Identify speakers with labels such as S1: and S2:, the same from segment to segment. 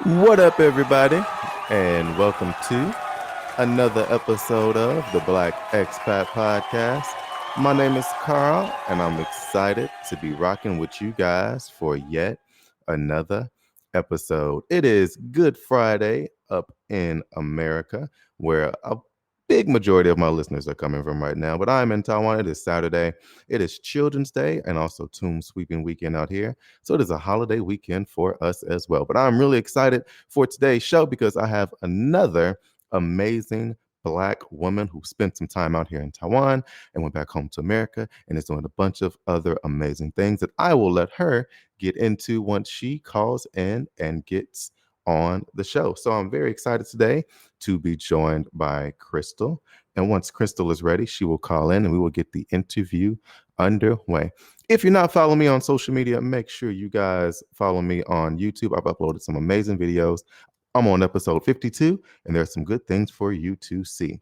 S1: What up, everybody, and welcome to another episode of the Black Expat Podcast. My name is Carl, and I'm excited to be rocking with you guys for yet another episode. It is Good Friday up in America, where a big majority of my listeners are coming from right now, but I'm in Taiwan. It is Saturday. It is Children's Day and also Tomb Sweeping Weekend out here. So it is a holiday weekend for us as well. But I'm really excited for today's show because I have another amazing Black woman who spent some time out here in Taiwan and went back home to America and is doing a bunch of other amazing things that I will let her get into once she calls in and gets on the show. So I'm very excited today to be joined by Krystle. And once Krystle is ready, she will call in and we will get the interview underway. If you're not following me on social media, make sure you guys follow me on YouTube. I've uploaded some amazing videos. I'm on episode 52, and there's some good things for you to see.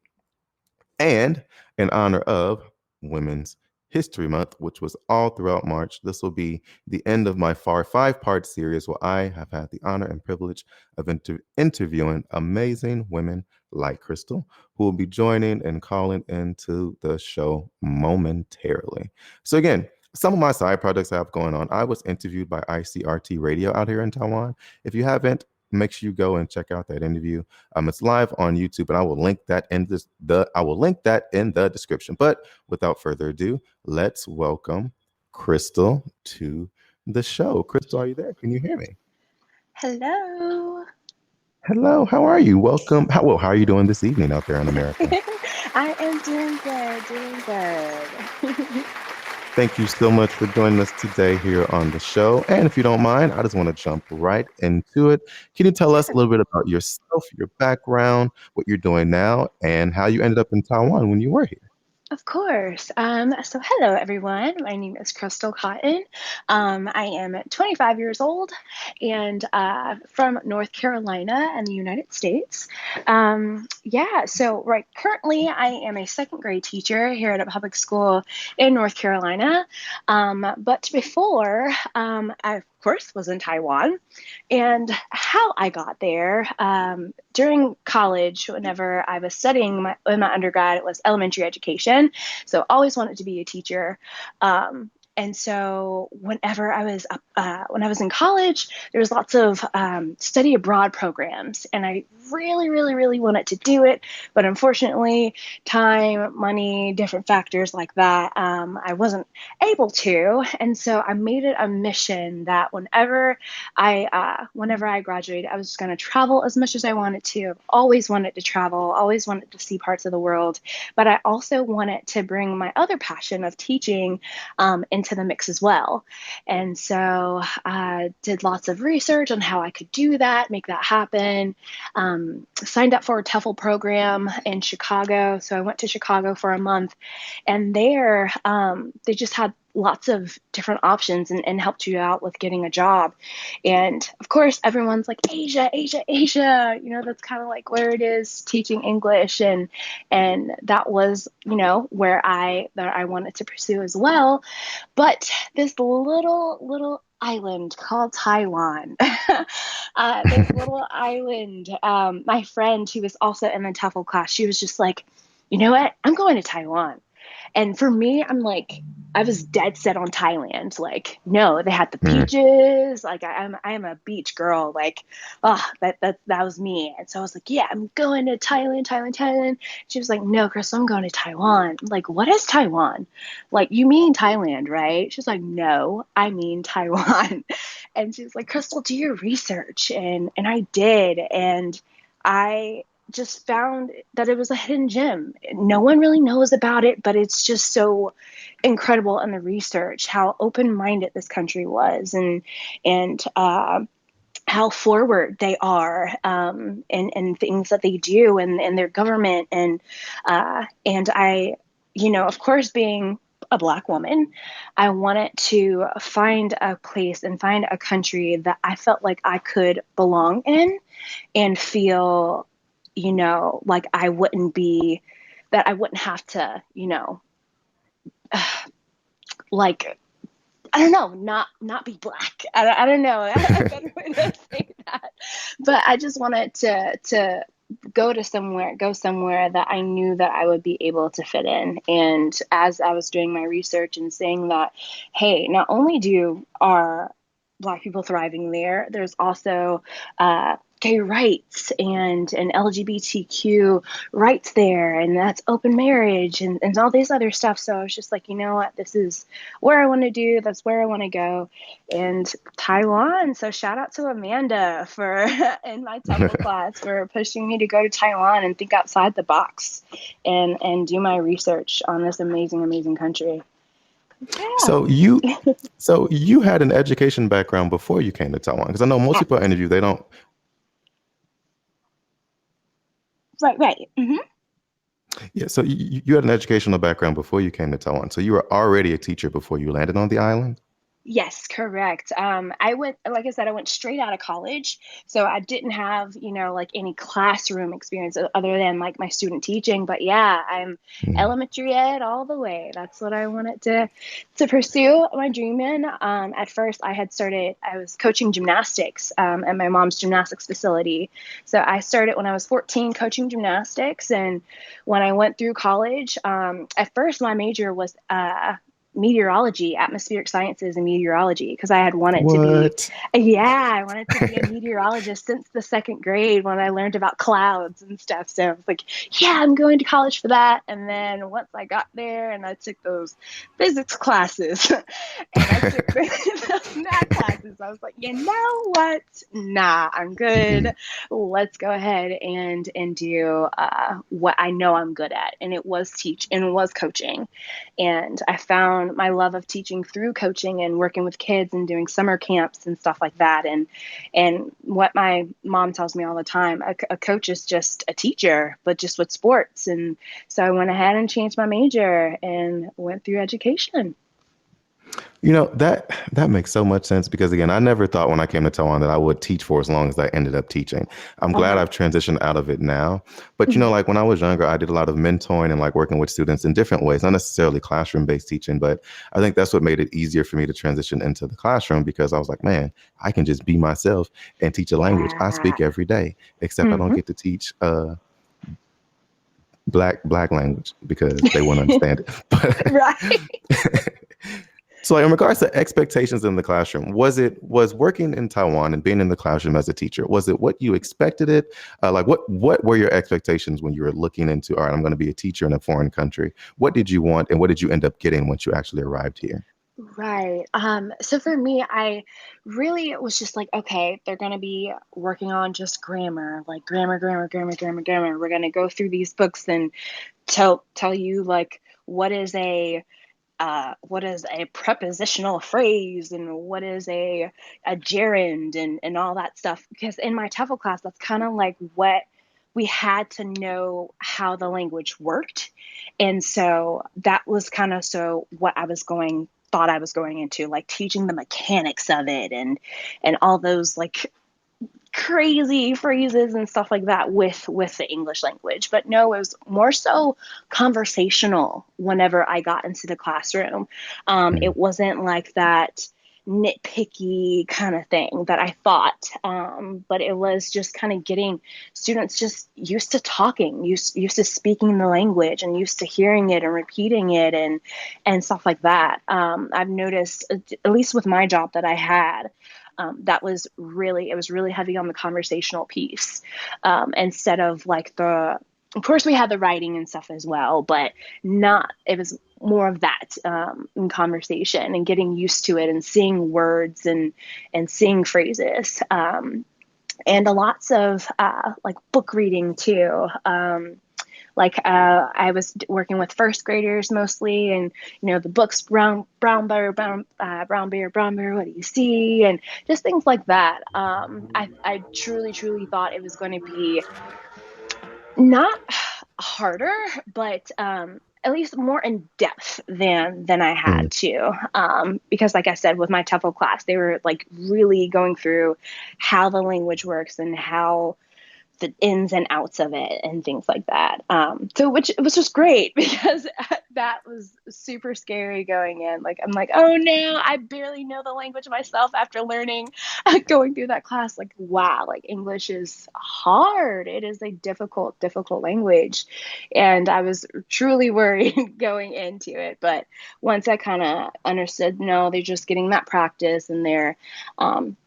S1: And in honor of Women's History Month, which was all throughout March, this will be the end of my five-part series where I have had the honor and privilege of interviewing amazing women like Krystle, who will be joining and calling into the show momentarily. So again, some of my side projects I have going on. I was interviewed by ICRT Radio out here in Taiwan. If you haven't, make sure you go and check out that interview. It's live on YouTube, and I will link that in the description. But without further ado, let's welcome Krystle to the show. Krystle, are you there? Can you hear me?
S2: Hello.
S1: Hello, how are you? Welcome. How are you doing this evening out there in America?
S2: I am doing good, doing good.
S1: Thank you so much for joining us today here on the show. And if you don't mind, I just want to jump right into it. Can you tell us a
S2: Sure.
S1: little bit about yourself, your background, what you're doing now, and how you ended up in Taiwan when you were here?
S2: Of course. So hello everyone. My name is Krystle Cotten. I am 25 years old and from North Carolina in the United States. So right currently I am a second grade teacher here at a public school in North Carolina. But before, I of course was in Taiwan. And how I got there, during college, whenever I was studying in my undergrad, it was elementary education. So always wanted to be a teacher. And so whenever when I was in college, there was lots of study abroad programs, and I really, really, really wanted to do it, but unfortunately, time, money, different factors like that, I wasn't able to. And so I made it a mission that whenever I graduated, I was just going to travel as much as I wanted to. Always wanted to travel, always wanted to see parts of the world, but I also wanted to bring my other passion of teaching into the mix as well. And so I did lots of research on how I could do that, make that happen. Signed up for a TEFL program in Chicago. So I went to Chicago for a month, and there they just had lots of different options and helped you out with getting a job. And of course, everyone's like, Asia, Asia, Asia. That's kind of like where it is teaching English. And that was, where I wanted to pursue as well. But this little island called Taiwan, this little island, my friend who was also in the TEFL class, she was just like, you know what? I'm going to Taiwan. And for me, I was dead set on Thailand. Like, no, they had the
S1: Mm.
S2: beaches. Like, I am a beach girl. Like, that was me. And so I was like, yeah, I'm going to Thailand, Thailand, Thailand. She was like, no, Chris, I'm going to Taiwan. I'm like, what is Taiwan? Like, you mean Thailand, right? She's like, no, I mean Taiwan. And she was like, Krystle, do your research. And I did. And I just found that it was a hidden gem. No one really knows about it, but it's just so incredible in the research how open-minded this country was, and how forward they are, and things that they do, and their government, and I, of course, being a Black woman, I wanted to find a place and find a country that I felt like I could belong in and feel, like I wouldn't have to, like, I don't know, not be Black. I don't know a better way to say that, but I just wanted to go somewhere that I knew that I would be able to fit in. And as I was doing my research and saying that, hey, not only are Black people thriving there, there's also gay rights and LGBTQ rights there, and that's open marriage and all these other stuff. So I was just like, you know what, this is where I want to do, that's where I want to go. And Taiwan. So shout out to Amanda for in my TEFL class for pushing me to go to Taiwan and think outside the box and do my research on this amazing, amazing country. Yeah.
S1: So you had an education background before you came to Taiwan, because I know most people I interview, they don't.
S2: Right. Mm-hmm.
S1: Yeah, so you had an educational background before you came to Taiwan. So you were already a teacher before you landed on the island?
S2: Yes, correct. I went, like I said, I went straight out of college. So I didn't have, like any classroom experience other than like my student teaching. But yeah, I'm elementary ed all the way. That's what I wanted to pursue my dream in. At first, I was coaching gymnastics at my mom's gymnastics facility. So I started when I was 14 coaching gymnastics. And when I went through college, at first my major was meteorology, atmospheric sciences and meteorology, because I had wanted to be, I wanted to be a meteorologist since the second grade when I learned about clouds and stuff. So I was like, yeah, I'm going to college for that. And then once I got there and I took those physics classes and I took those math classes, I was like, you know what? Nah, I'm good. Let's go ahead and do what I know I'm good at. And it was coaching. And I found my love of teaching through coaching and working with kids and doing summer camps and stuff like that. And what my mom tells me all the time, a coach is just a teacher, but just with sports. And so I went ahead and changed my major and went through education.
S1: That makes so much sense, because again, I never thought when I came to Taiwan that I would teach for as long as I ended up teaching. I'm glad I've transitioned out of it now. But like when I was younger, I did a lot of mentoring and like working with students in different ways, not necessarily classroom-based teaching, but I think that's what made it easier for me to transition into the classroom, because I was like, man, I can just be myself and teach a language I speak every day, except I don't get to teach black language because they won't understand it. But
S2: Right.
S1: so in regards to expectations in the classroom, was working in Taiwan and being in the classroom as a teacher, was it what you expected it? What were your expectations when you were looking into, all right, I'm going to be a teacher in a foreign country? What did you want and what did you end up getting once you actually arrived here?
S2: Right. So for me, I really was just like, okay, they're going to be working on just grammar, like grammar. We're going to go through these books and tell you like what is a prepositional phrase and what is a gerund and all that stuff. Because in my TEFL class, that's kind of like what we had to know how the language worked. And so that was kind of what thought I was going into, like teaching the mechanics of it and all those like crazy phrases and stuff like that with the English language. But no, it was more so conversational whenever I got into the classroom. It wasn't like that nitpicky kind of thing that I thought, but it was just kind of getting students just used to talking, used to speaking the language and used to hearing it and repeating it and stuff like that. I've noticed, at least with my job that I had, it was really heavy on the conversational piece, instead of like of course we had the writing and stuff as well, but it was more of that in conversation and getting used to it and seeing words and seeing phrases, and lots of like book reading too. I was working with first graders mostly, and the books brown bear, what do you see, and just things like that. I truly thought it was going to be not harder, but at least more in depth than I had to, because like I said, with my TEFL class, they were like really going through how the language works and how the ins and outs of it and things like that. So which it was just great because that was super scary going in. Like, I'm like, oh no, I barely know the language myself after learning, going through that class. Like, wow, like English is hard. It is a difficult, difficult language. And I was truly worried going into it. But once I kind of understood, no, they're just getting that practice and they're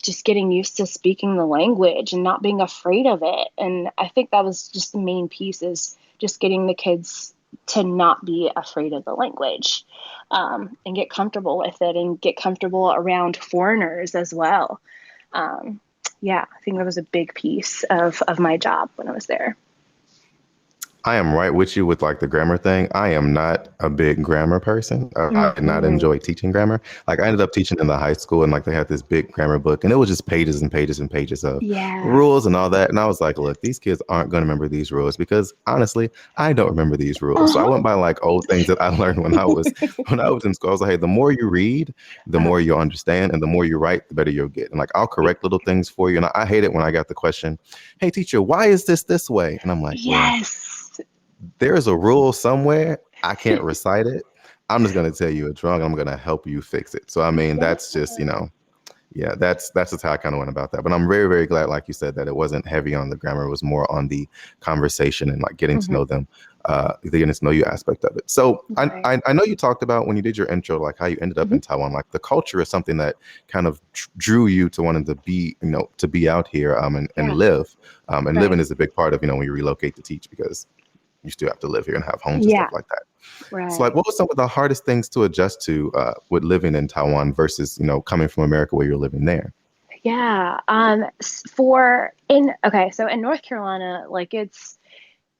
S2: just getting used to speaking the language and not being afraid of it. And I think that was just the main piece, is just getting the kids to not be afraid of the language, and get comfortable with it and get comfortable around foreigners as well. Yeah, I think that was a big piece of my job when I was there.
S1: I am right with you with like the grammar thing. I am not a big grammar person. I did not
S2: Mm-hmm.
S1: enjoy teaching grammar. Like I ended up teaching in the high school and like they had this big grammar book and it was just pages and pages and pages of
S2: Yeah.
S1: rules and all that. And I was like, look, these kids aren't going to remember these rules because honestly, I don't remember these rules. So I
S2: Uh-huh.
S1: went by like old things that I learned when I was in school. I was like, hey, the more you read, the
S2: Uh-huh.
S1: more you'll understand, and the more you write, the better you'll get. And like I'll correct little things for you. And I hate it when I got the question, hey teacher, why is this way? And I'm like, well,
S2: Yes.
S1: there's a rule somewhere. I can't recite it. I'm just going to tell you it's wrong. I'm going to help you fix it. So, I mean,
S2: Yeah.
S1: that's just, yeah, that's just how I kind of went about that. But I'm very, very glad, like you said, that it wasn't heavy on the grammar. It was more on the conversation and like getting to
S2: Mm-hmm.
S1: know them, the getting to know you aspect of it. So
S2: Right.
S1: I know you talked about when you did your intro, like how you ended up
S2: Mm-hmm.
S1: in Taiwan. Like the culture is something that kind of drew you to wanting to be, to be out here and
S2: Yeah.
S1: live. And
S2: Right.
S1: living is a big part of, when you relocate to teach because you still have to live here and have homes and
S2: Yeah.
S1: stuff like that. So like,
S2: Right.
S1: what were some of the hardest things to adjust to with living in Taiwan versus, coming from America where you're living there?
S2: Yeah. So in North Carolina, like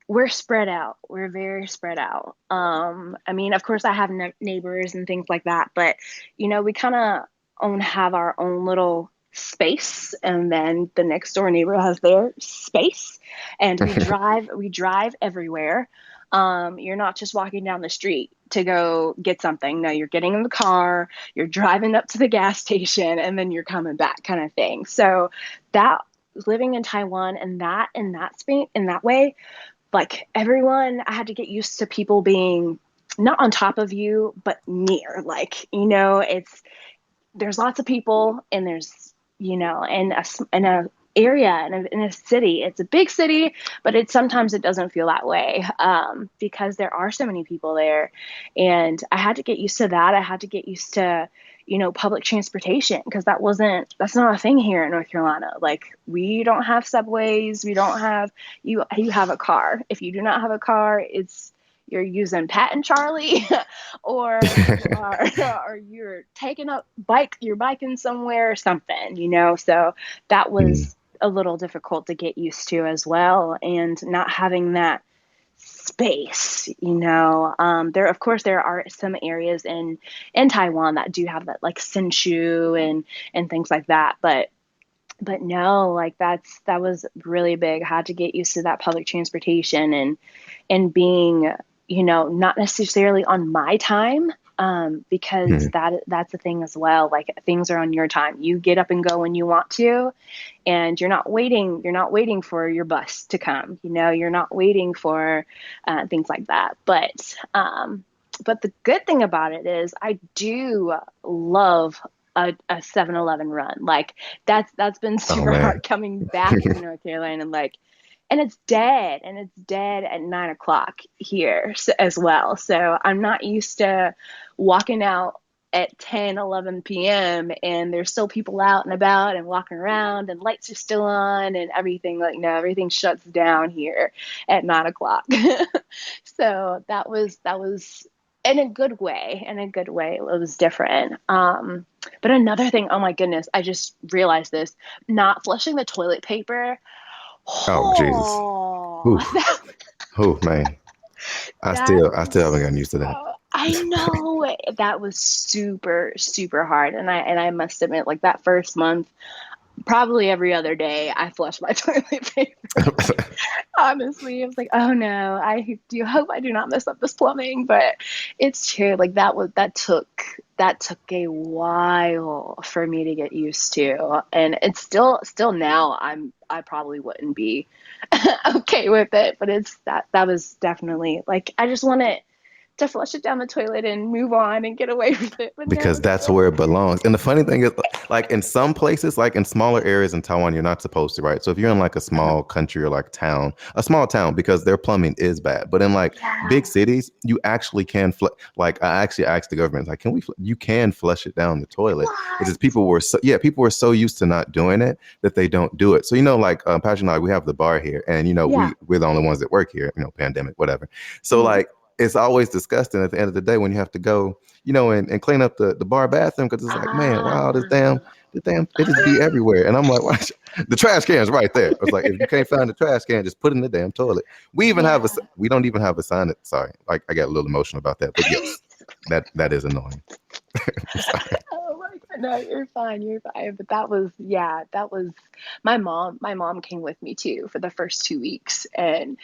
S2: we're spread out. We're very spread out. I mean, of course I have neighbors and things like that, but we kind of have our own little space, and then the next door neighbor has their space, and we drive everywhere. You're not just walking down the street to go get something. No, you're getting in the car, you're driving up to the gas station, and then you're coming back, kind of thing. So that living in Taiwan and that in that space in that way, like everyone, I had to get used to people being not on top of you, but near. Like, there's lots of people, and there's, in a area, in a city, it's a big city, but sometimes it doesn't feel that way, because there are so many people there. And I had to get used to that. I had to get used to, public transportation, because that's not a thing here in North Carolina. Like, we don't have subways. We don't have, you have a car. If you do not have a car, you're using Pat and Charlie, or you are, or you're taking you're biking somewhere or something, So that
S1: Mm.
S2: was a little difficult to get used to as well, and not having that space. Of course there are some areas in Taiwan that do have that, like Sinshu and things like that, but no, like that was really big. I had to get used to that public transportation, and being, not necessarily on my time, because
S1: Mm.
S2: that's the thing as well. Like, things are on your time. You get up and go when you want to, and you're not waiting for your bus to come. You're not waiting for things like that. But the good thing about it is I do love a 7-Eleven run. Like, that's been
S1: Oh
S2: super
S1: man.
S2: hard coming back to North Carolina. Like, and it's dead at 9 o'clock here, as well. So I'm not used to walking out at 10, 11 p.m. and there's still people out and about and walking around, and lights are still on and everything. Like, no, everything shuts down here at 9 o'clock. So that was in a good way. It was different. But another thing, oh my goodness, I just realized this: not flushing the toilet paper.
S1: Oh Jesus.
S2: Oh,
S1: Oof. Oh man.
S2: that
S1: I still haven't
S2: was
S1: gotten used to that.
S2: I know that was super, super hard. And I must admit, like, that first month, Probably every other day I flush my toilet paper. Honestly, I was like, oh no, I do hope I do not mess up this plumbing. But it's true. Like that took a while for me to get used to. And it's still now I probably wouldn't be okay with it. But it's that was definitely like I just wanted to flush it down the toilet and move on and get away with it. But no,
S1: because that's where it belongs. And the funny thing is, like in some places, like in smaller areas in Taiwan, you're not supposed to, right? So if you're in like a small country or like town, a small town, because their plumbing is bad. But in like
S2: yeah.
S1: big cities, you actually can like I actually asked the government, like, can we? You can flush it down the toilet. It's just
S2: What?
S1: people were so used to not doing it that they don't do it. So like Patrick and I, we have the bar here, and
S2: Yeah.
S1: we're the only ones that work here. Pandemic, whatever. So
S2: Mhm.
S1: like. It's always disgusting at the end of the day when you have to go and clean up the bar bathroom because it's like, man, wow,
S2: Ah.
S1: the damn, it just be everywhere. And I'm like, why the trash can's right there. It's like, if you can't find the trash can, just put it in the damn toilet.
S2: Yeah.
S1: We don't even have a sign that, sorry, like I got a little emotional about that, but yes, that is annoying. I'm sorry.
S2: Oh my God, no, you're fine, you're fine. But that was, yeah, that was my mom came with me too for the first 2 weeks. And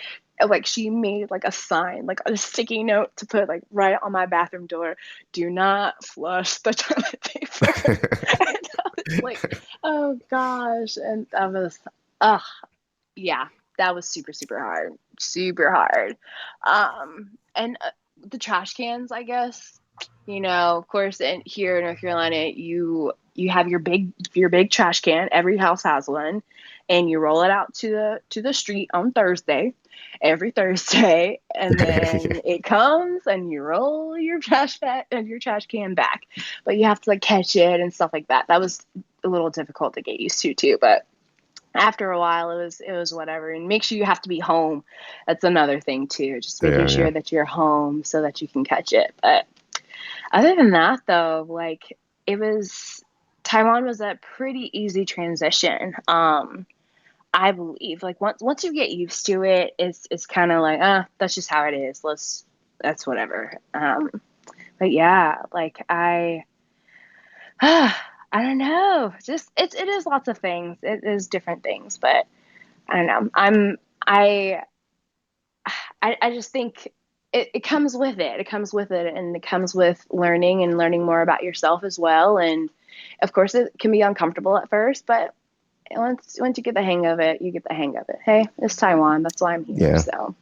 S2: like she made like a sign, like a sticky note to put like right on my bathroom door, do not flush the toilet paper. And I was like, oh gosh. And that was, ugh, yeah, that was super, super hard. Super hard. And the trash cans, I guess, of course, and here in North Carolina, you have your big trash can. Every house has one, and you roll it out to the street on Thursday, every Thursday, and then it comes and you roll your trash can back. But you have to like catch it and stuff like that. That was a little difficult to get used to too, but after a while it was whatever. And make sure you have to be home. That's another thing too, just making
S1: Yeah, yeah.
S2: sure that you're home so that you can catch it. But other than that though, like it was Taiwan was a pretty easy transition. I believe like once you get used to it, it's kind of like that's just how it is. That's whatever. But yeah, like I don't know. Just it is lots of things. It is different things, but I don't know. I I just think it comes with it. It comes with it, and it comes with learning and learning more about yourself as well. And of course, it can be uncomfortable at first, but once you get the hang of it, you get the hang of it. Hey, it's Taiwan. That's why I'm here.
S1: Yeah.
S2: So,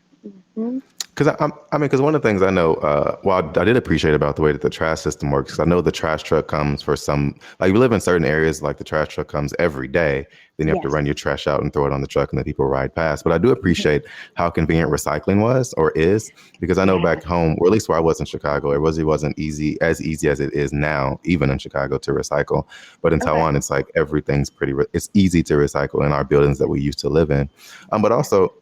S2: mhm.
S1: Because because one of the things I know, well, I did appreciate about the way that the trash system works. Because I know the trash truck comes for some, like we live in certain areas, like the trash truck comes every day. Then you have to
S2: Yes.
S1: run your trash out and throw it on the truck, and then people ride past. But I do
S2: Mhm.
S1: appreciate how convenient recycling was or is, because I know
S2: Yeah.
S1: back home, or at least where I was in Chicago, it wasn't easy as it is now, even in Chicago, to recycle. But in
S2: Okay.
S1: Taiwan, it's like everything's it's easy to recycle in our buildings that we used to live in. But
S2: Yeah.
S1: also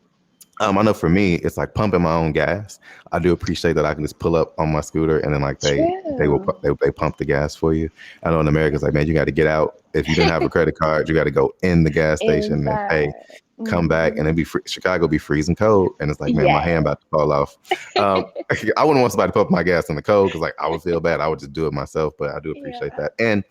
S1: I know for me, it's like pumping my own gas. I do appreciate that I can just pull up on my scooter and then like
S2: True.
S1: they pump the gas for you. I know in America, it's like, man, you got to get out. If you didn't have a credit card, you got to go in the gas station and pay,
S2: Inside.
S1: come back, and
S2: Hmm.
S1: then Chicago be freezing cold, and it's like, man, my hand
S2: Yeah.
S1: about to fall off. Um, I wouldn't want somebody to pump my gas in the cold because like I would feel bad. I would just do it myself, but I do appreciate
S2: Yeah.
S1: that. And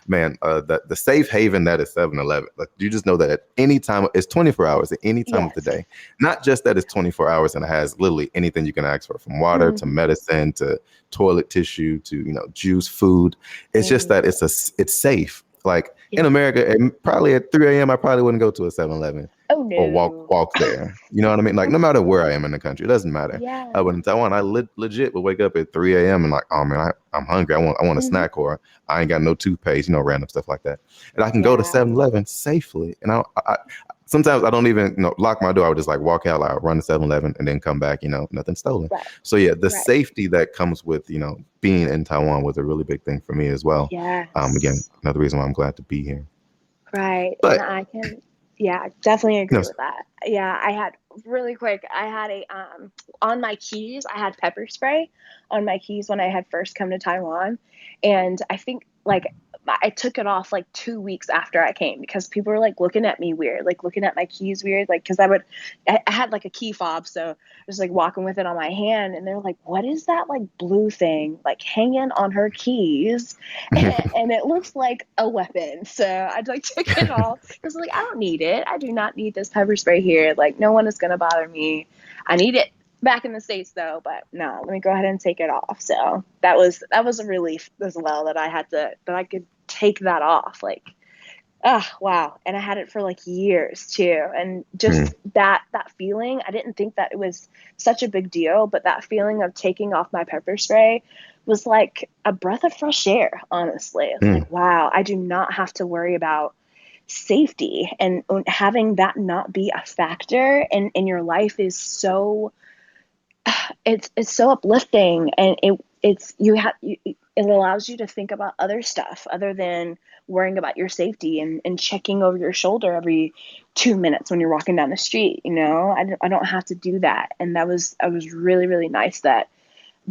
S1: man, the safe haven that is 7-Eleven. Like you just know that at any time, it's 24 hours at any time of the
S2: Yes.
S1: day. Not just that it's 24 hours and it has literally anything you can ask for, from water to
S2: Hmm.
S1: medicine to toilet tissue to juice, food. It's just that
S2: Everything.
S1: it's safe. Like in
S2: Yeah.
S1: America, and probably at 3 a.m. I probably wouldn't go to a 7-Eleven
S2: Oh
S1: or
S2: no.
S1: walk there. You know what I mean? Like no matter where I am in the country, it doesn't matter.
S2: Yeah.
S1: But in Taiwan, I legit would wake up at 3 a.m. and like, oh man, I'm hungry. I want a
S2: Hmm.
S1: snack, or I ain't got no toothpaste, random stuff like that. And I can go to
S2: Yeah.
S1: 7-Eleven safely. And I sometimes I don't even lock my door. I would just like walk out, like run to 7-Eleven and then come back, nothing stolen.
S2: Right.
S1: So yeah, the
S2: Right.
S1: safety that comes with, being in Taiwan was a really big thing for me as well. Again,
S2: Yes.
S1: another reason why I'm glad to be here.
S2: Right. And
S1: But
S2: I can, yeah, definitely
S1: you know,
S2: agree with that. Yeah, I had really quick, I had on my keys, I had pepper spray on my keys when I had first come to Taiwan. And I think like I took it off like 2 weeks after I came because people were like looking at me weird, like looking at my keys weird, like because I had like a key fob, so I was like walking with it on my hand, and they're like, "What is that like blue thing like hanging on her keys?" And it looks like a weapon, so I like took it off because like I don't need it. I do not need this pepper spray here. Like no one is gonna bother me. I need it back in the States though, but no, let me go ahead and take it off. So that was a relief as well that I could take that off. Like, oh wow. And I had it for like years too. And just that feeling, I didn't think that it was such a big deal, but that feeling of taking off my pepper spray was like a breath of fresh air, honestly. It's like, wow, I do not have to worry about safety, and having that not be a factor in your life is so it's so uplifting, and it allows you to think about other stuff other than worrying about your safety and checking over your shoulder every 2 minutes when you're walking down the street. I don't have to do that, and that was really really nice that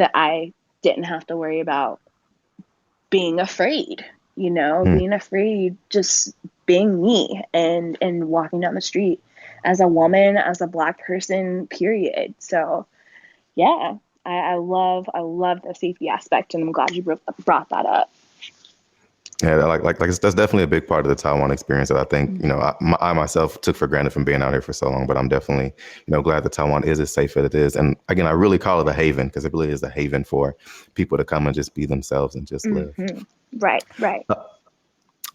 S2: I didn't have to worry about being afraid. Being afraid, just being me and walking down the street as a woman, as a Black person, period. So yeah, I love the safety aspect, and I'm glad you brought that up.
S1: Yeah, that's definitely a big part of the Taiwan experience that I think, I myself took for granted from being out here for so long, but I'm definitely, glad that Taiwan is as safe as it is. And again, I really call it a haven because it really is a haven for people to come and just be themselves and just live.
S2: Right.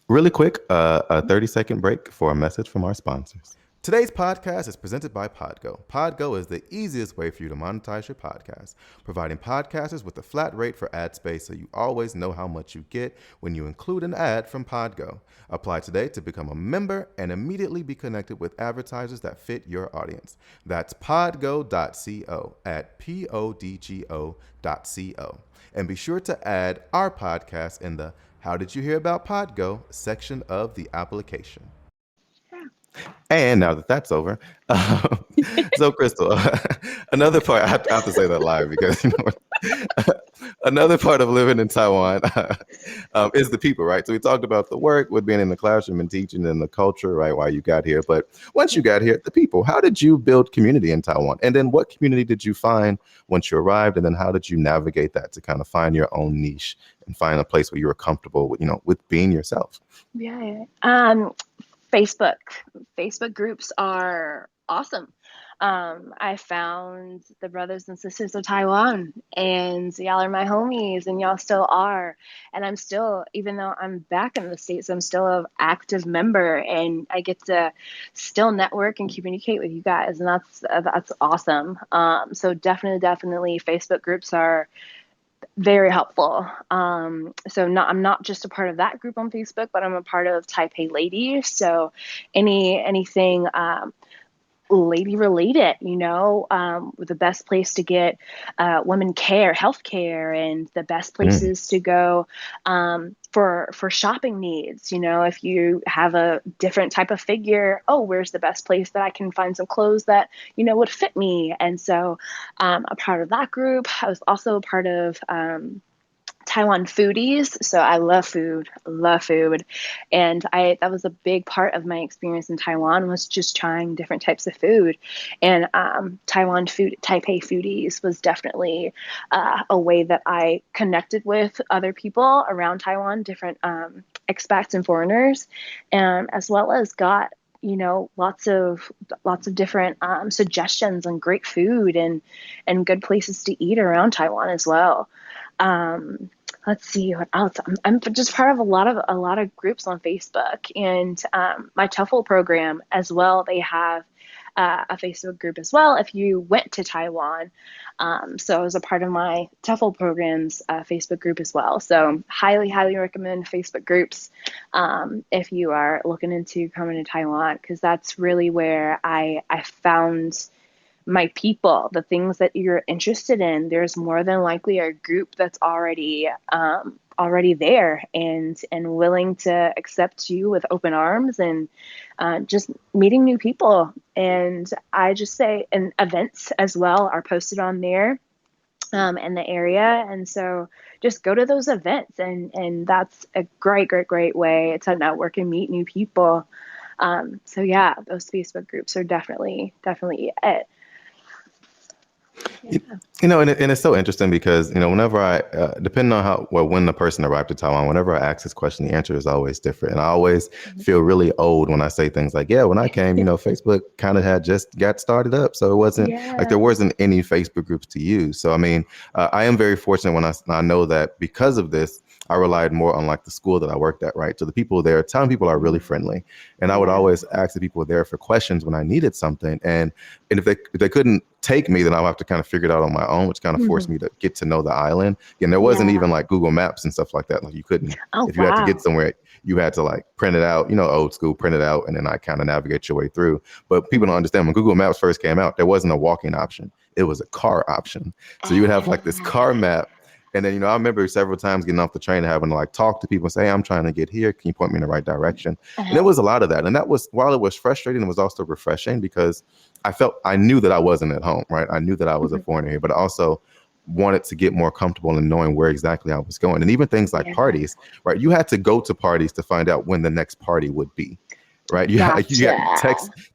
S1: Really quick, a 30-second break for a message from our sponsors. Today's podcast is presented by Podgo. Podgo is the easiest way for you to monetize your podcast, providing podcasters with a flat rate for ad space so you always know how much you get when you include an ad from Podgo. Apply today to become a member and immediately be connected with advertisers that fit your audience. That's podgo.co at podgo.co. And be sure to add our podcast in the How Did You Hear About Podgo section of the application. And now that that's over, so Krystle, another part, I have to say that live because another part of living in Taiwan is the people, right? So we talked about the work with being in the classroom and teaching and the culture, right, while you got here. But once you got here, the people, how did you build community in Taiwan? And then what community did you find once you arrived? And then how did you navigate that to kind of find your own niche and find a place where you were comfortable with, with being yourself?
S2: Yeah. Facebook groups are awesome. I found the brothers and sisters of Taiwan, and y'all are my homies, and y'all still are. And I'm still, even though I'm back in the States, I'm still an active member, and I get to still network and communicate with you guys, and that's awesome. So definitely, Facebook groups are very helpful. I'm not just a part of that group on Facebook, but I'm a part of Taipei Ladies. So anything lady related, the best place to get women care, healthcare, and the best places to go for shopping needs. If you have a different type of figure, where's the best place that I can find some clothes that would fit me? And so a part of that group. I was also a part of Taiwan foodies. So I love food, and that was a big part of my experience in Taiwan, was just trying different types of food. And Taipei foodies was definitely a way that I connected with other people around Taiwan, different expats and foreigners, and as well as got lots of different suggestions on great food and good places to eat around Taiwan as well. Let's see what else. I'm just part of a lot of groups on Facebook, and my TOEFL program as well. They have a Facebook group as well if you went to Taiwan. So I was a part of my TOEFL program's Facebook group as well. So highly recommend Facebook groups if you are looking into coming to Taiwan, because that's really where I found my people, the things that you're interested in. There's more than likely a group that's already there and willing to accept you with open arms, and just meeting new people. And I just say, and events as well are posted on there. in the area. And so just go to those events, and that's a great way to network and meet new people. So yeah, those Facebook groups are definitely it.
S1: You, and it's so interesting because, whenever depending on when the person arrived to Taiwan, whenever I ask this question, the answer is always different. And I always feel really old when I say things like, yeah, when I came, Facebook kind of had just got started up. So it wasn't like there wasn't any Facebook groups to use. So, I mean, I am very fortunate when I know that because of this, I relied more on like the school that I worked at, right? So the people there, Taiwan people are really friendly. And I would always ask the people there for questions when I needed something. And if they couldn't take me, then I'll have to kind of figure it out on my own, which kind of forced me to get to know the island. And there wasn't even like Google Maps and stuff like that. Like you couldn't, if you had to get somewhere, you had to like print it out, old school, print it out, and then I kind of navigate your way through. But people don't understand, when Google Maps first came out, there wasn't a walking option. It was a car option. So you would have like this car map. And then, I remember several times getting off the train and having to like talk to people and say, hey, I'm trying to get here. Can you point me in the right direction? And it was a lot of that. And that was, while it was frustrating, it was also refreshing because I knew that I wasn't at home, right? I knew that I was a foreigner here, but I also wanted to get more comfortable in knowing where exactly I was going. And even things like parties, right? You had to go to parties to find out when the next party would be. Right. You had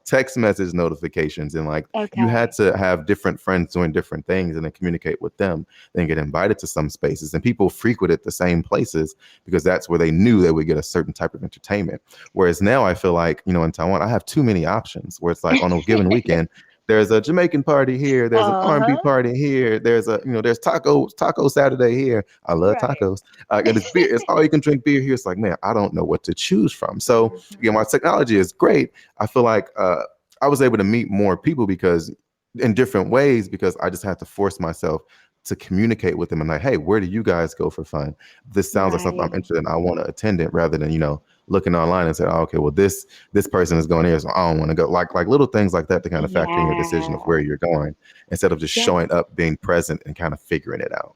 S1: text message notifications, and like you had to have different friends doing different things and then communicate with them, then get invited to some spaces. And people frequented the same places because that's where they knew they would get a certain type of entertainment. Whereas now I feel like, in Taiwan, I have too many options where it's like on a given weekend, there's a Jamaican party here. There's an R&B party here. There's there's taco Saturday here. I love tacos. And it's beer. It's all you can drink beer here. It's like, man, I don't know what to choose from. So again, while technology is great, I feel like I was able to meet more people because in different ways, because I just had to force myself to communicate with them and like, hey, where do you guys go for fun? This sounds like something I'm interested in. I want to attend it, rather than, looking online and say, oh, okay, well, this person is going here, so I don't want to go. Like little things like that to kind of factor in your decision of where you're going, instead of just showing up, being present, and kind of figuring it out.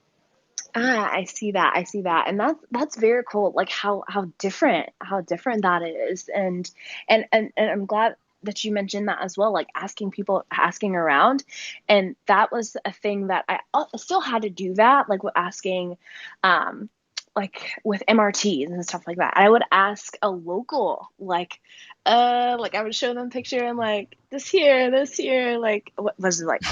S2: I see that. And that's very cool. Like how different that is. And I'm glad that you mentioned that as well, like asking around. And that was a thing that I still had to do, that like with asking, like with MRTs and stuff like that. I would ask a local, like I would show them a picture and like this here, like what was it, like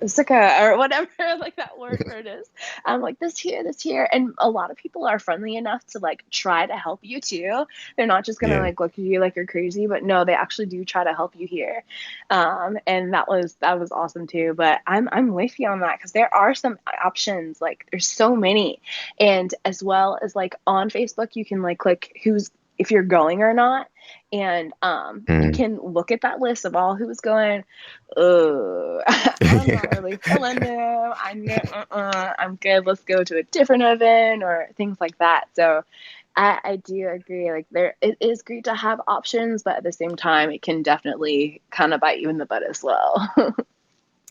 S2: Sika or whatever, like that word is. I'm like this here, and a lot of people are friendly enough to like try to help you too. They're not just gonna like look at you like you're crazy, but no, they actually do try to help you here. And that was awesome too. But I'm with you on that, because there are some options, like there's so many, and as well as like on Facebook you can like click if you're going or not, and you can look at that list of all who's going. I'm not really feeling them. I'm good. Let's go to a different event or things like that. So I do agree. Like it is great to have options, but at the same time, it can definitely kind of bite you in the butt as well.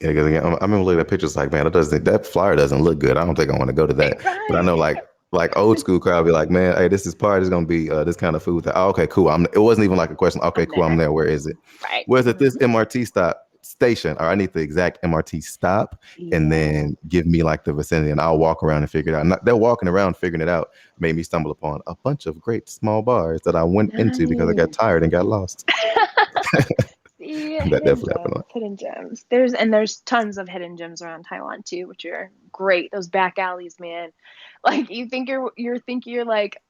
S1: Yeah, because again, I remember looking at pictures like, man, that flyer doesn't look good. I don't think I want to go to that. Right. But I know like old school crowd be like, man, hey, this party is gonna be this kind of food. Oh, okay, cool. It wasn't even like a question. Okay, cool, I'm there. Where is it?
S2: Right.
S1: Where's at this MRT station, or I need the exact MRT stop, and then give me like the vicinity, and I'll walk around and figure it out. They're walking around figuring it out made me stumble upon a bunch of great small bars that I went into because I got tired and got lost.
S2: See, hidden gems. There's tons of hidden gems around Taiwan too, which are great. Those back alleys, man. Like you think you're like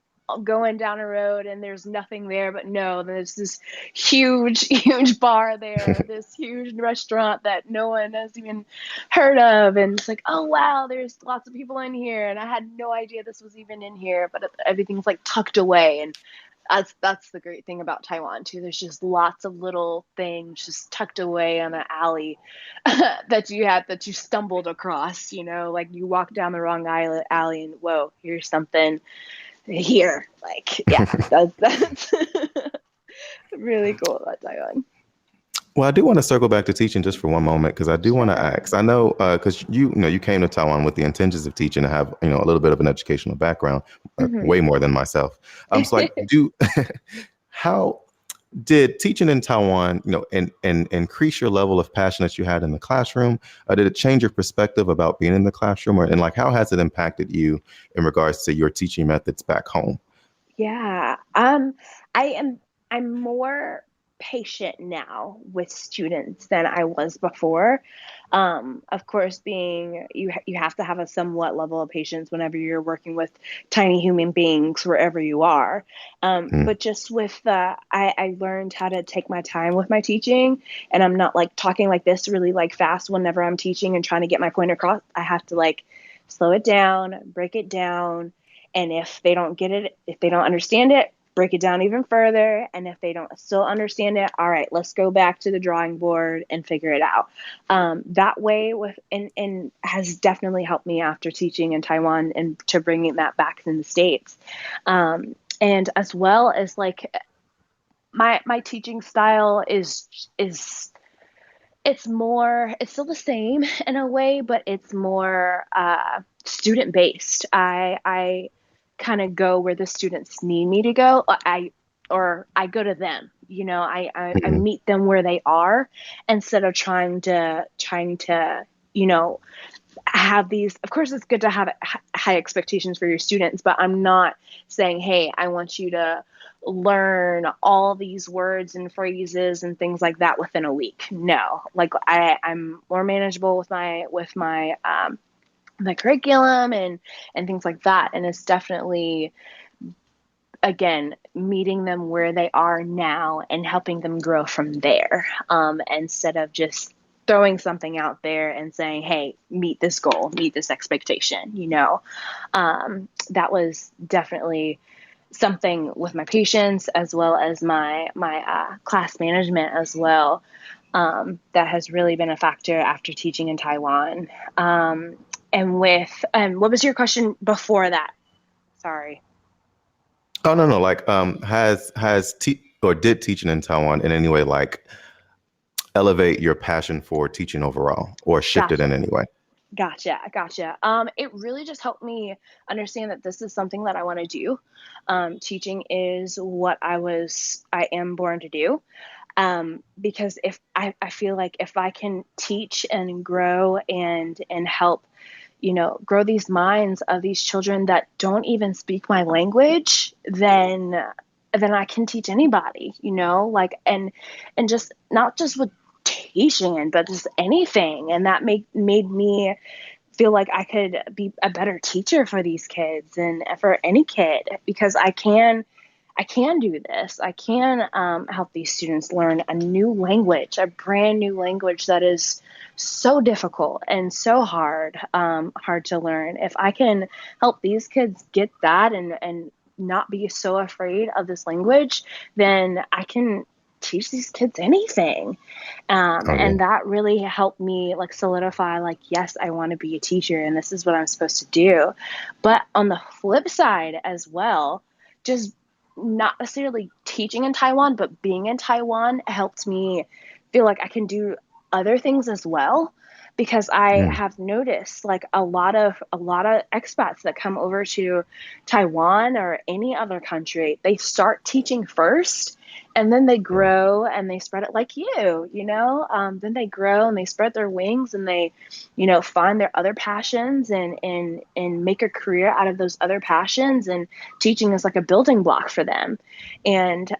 S2: going down a road and there's nothing there, but no, there's this huge bar there, this huge restaurant that no one has even heard of, and it's like, oh wow, there's lots of people in here, and I had no idea this was even in here, but everything's like tucked away. And that's the great thing about Taiwan too. There's just lots of little things just tucked away on an alley that you stumbled across. Like you walk down the wrong alley and whoa, here's something here. Like that's really cool about Taiwan.
S1: Well, I do want to circle back to teaching just for one moment, because I do want to ask. I know because you came to Taiwan with the intentions of teaching, to have a little bit of an educational background, way more than myself. So like, did teaching in Taiwan, and increase your level of passion that you had in the classroom? Did it change your perspective about being in the classroom, and like how has it impacted you in regards to your teaching methods back home?
S2: Yeah. I am I'm more patient now with students than I was before. Of course, being you have to have a somewhat level of patience whenever you're working with tiny human beings wherever you are.
S1: Mm,
S2: But just with I learned how to take my time with my teaching, and I'm not like talking like this really like fast whenever I'm teaching and trying to get my point across. I have to like slow it down, break it down, and if they don't get it, if they don't understand it, break it down even further. And if they don't still understand it, all right, let's go back to the drawing board and figure it out. That way and has definitely helped me after teaching in Taiwan and to bringing that back in the States. And as well as like my teaching style is it's still the same in a way, but it's more student based. I kind of go where the students need me to go. I go to them. I
S1: mm,
S2: meet them where they are instead of trying to you know have these. Of course, it's good to have high expectations for your students, but I'm not saying, hey, I want you to learn all these words and phrases and things like that within a week. No, like I'm more manageable with my curriculum and things like that. And it's definitely, again, meeting them where they are now and helping them grow from there, instead of just throwing something out there and saying, hey, meet this goal, meet this expectation. That was definitely something with my patients as well as my class management as well, that has really been a factor after teaching in Taiwan. And what was your question before that? Sorry.
S1: Oh no, like or did teaching in Taiwan in any way like elevate your passion for teaching overall, or shifted
S2: Gotcha.
S1: in any way?
S2: Gotcha. It really just helped me understand that this is something that I want to do. Teaching is what I am born to do. Because if I feel like if I can teach and grow and help, grow these minds of these children that don't even speak my language, then I can teach anybody, like and just not just with teaching, but just anything. And that made me feel like I could be a better teacher for these kids and for any kid, because I can do this. I can help these students learn a new language, a brand new language that is so difficult and so hard to learn. If I can help these kids get that and not be so afraid of this language, then I can teach these kids anything.
S1: Oh yeah.
S2: And that really helped me like solidify, like, yes, I want to be a teacher and this is what I'm supposed to do. But on the flip side as well, just not necessarily teaching in Taiwan, but being in Taiwan helped me feel like I can do other things as well, because I
S1: Mm,
S2: have noticed like a lot of expats that come over to Taiwan or any other country, they start teaching first and then they grow and they spread it like then they grow and they spread their wings and they find their other passions and make a career out of those other passions, and teaching is like a building block for them. And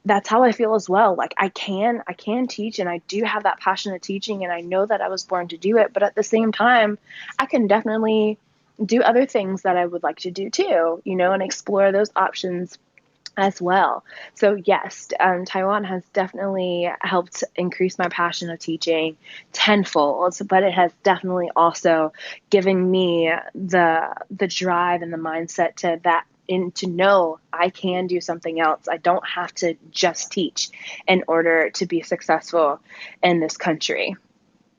S2: that's how I feel as well. Like I can teach and I do have that passion of teaching and I know that I was born to do it, but at the same time I can definitely do other things that I would like to do too, and explore those options as well. So yes, Taiwan has definitely helped increase my passion of teaching tenfold, but it has definitely also given me the drive and the mindset to that and to know I can do something else. I don't have to just teach in order to be successful in this country.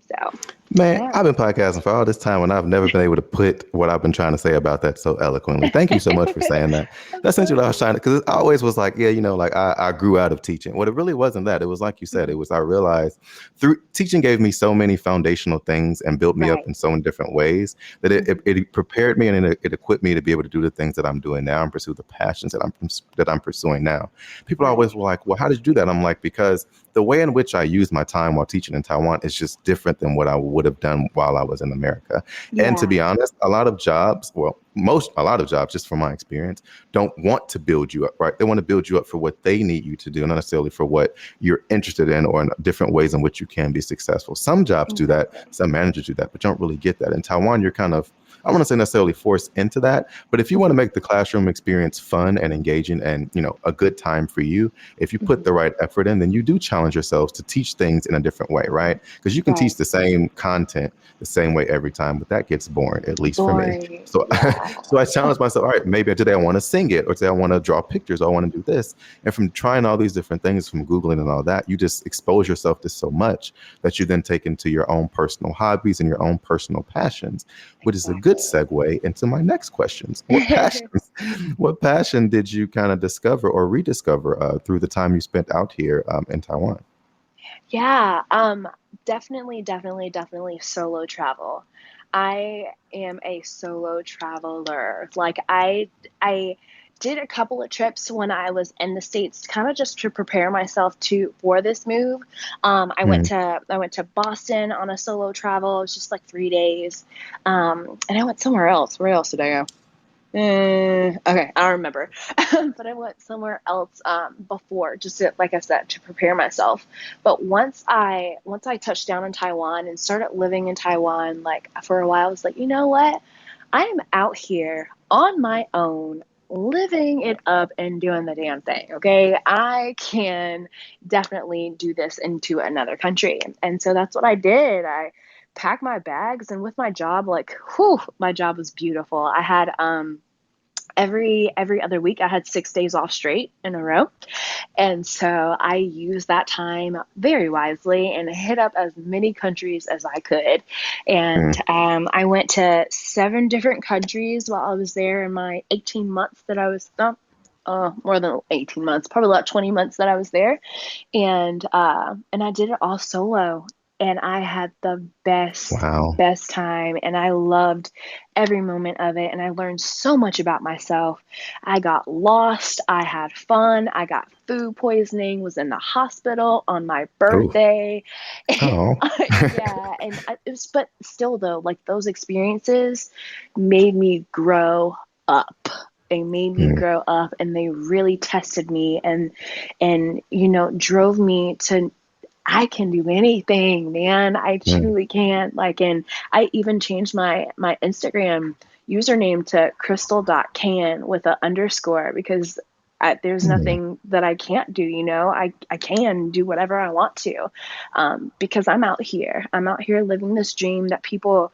S2: So
S1: Man,
S2: Yeah.
S1: I've been podcasting for all this time and I've never been able to put what I've been trying to say about that so eloquently. Thank you so much for saying that.
S2: Of
S1: That's essentially what I was
S2: course.
S1: trying to, because I always was like, yeah, like I grew out of teaching. Well, it really wasn't that. It was like you said, it
S2: Mhm.
S1: was I realized through teaching gave me so many foundational things and built me up
S2: Right.
S1: in so many different ways that
S2: Mhm.
S1: it prepared me and it equipped me to be able to do the things that I'm doing now and pursue the passions that I'm pursuing now. People
S2: Right.
S1: always were like, well, how did you do that? I'm like, because the way in which I use my time while teaching in Taiwan is just different than what I would have done while I was in America. And to
S2: Yeah.
S1: be honest, a lot of jobs, just from my experience, don't want to build you up, right? They want to build you up for what they need you to do, not necessarily for what you're interested in or in different ways in which you can be successful. Some jobs do that,
S2: Exactly.
S1: some managers do that, but you don't really get that. In Taiwan, you're kind of, I don't want to say necessarily forced into that, but if you want to
S2: Mhm.
S1: make the classroom experience fun and engaging and, a good time for you, if you put
S2: Mhm.
S1: the right effort in, then you do challenge yourselves to teach things in a different way, right? Because you can
S2: Right.
S1: teach the same content the same way every time, but that gets boring, at least for me.
S2: Boring.
S1: So,
S2: Yeah.
S1: so I challenged myself. All right, maybe today I want to sing it, or today I want to draw pictures, or I want to do this. And from trying all these different things, from Googling and all that, you just expose yourself to so much that you then take into your own personal hobbies and your own personal passions, which is a good
S2: Exactly.
S1: segue into my next questions. What passion did you kind of discover or rediscover through the time you spent out here in Taiwan?
S2: Yeah, definitely solo travel. I am a solo traveler. Like I did a couple of trips when I was in the States, kind of just to prepare myself to for this move.
S1: Mm,
S2: I went to Boston on a solo travel. It was just like 3 days, and I went somewhere else. Where else did I go? Okay, I don't remember, but I went somewhere else before, just to, like I said, to prepare myself. But once I touched down in Taiwan and started living in Taiwan, like for a while, I was like, you know what? I am out here on my own, living it up and doing the damn thing. Okay, I can definitely do this into another country, and so that's what I did. I packed my bags, and with my job, like, whew, my job was beautiful. I had every other week I had 6 days off straight in a row. And so I used that time very wisely and hit up as many countries as I could. And
S1: mm,
S2: I went to 7 different countries while I was there in my 18 months that I was, more than 18 months, probably about 20 months that I was there. And I did it all solo. And I had the
S1: wow.
S2: best time. And I loved every moment of it. And I learned so much about myself. I got lost. I had fun. I got food poisoning, was in the hospital on my
S1: Oh,
S2: birthday.
S1: oh.
S2: Yeah. And it was, but still, though, like those experiences made me grow up. They made me
S1: Mm,
S2: grow up and they really tested me and drove me to I can do anything, man. I
S1: mm,
S2: truly can. Like, and I even changed my Instagram username to Krystle.can with an underscore because there's
S1: mm,
S2: nothing that I can't do. I can do whatever I want to, because I'm out here. I'm out here living this dream that people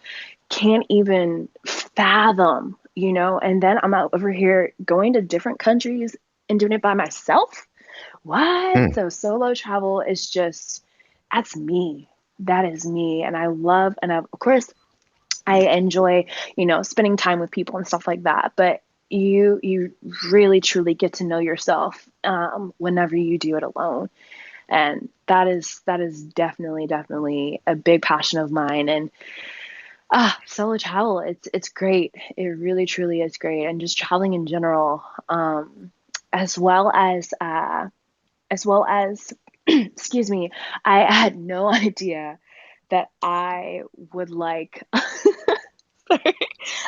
S2: can't even fathom. And then I'm out over here going to different countries and doing it by myself. What?
S1: mm.
S2: So solo travel is just, that's me. That is me. And I love, and of course, I enjoy, spending time with people and stuff like that. But you really truly get to know yourself whenever you do it alone. And that is definitely a big passion of mine. And solo travel, it's great. It really truly is great. And just traveling in general, as well as excuse me, I had no idea that I would like sorry,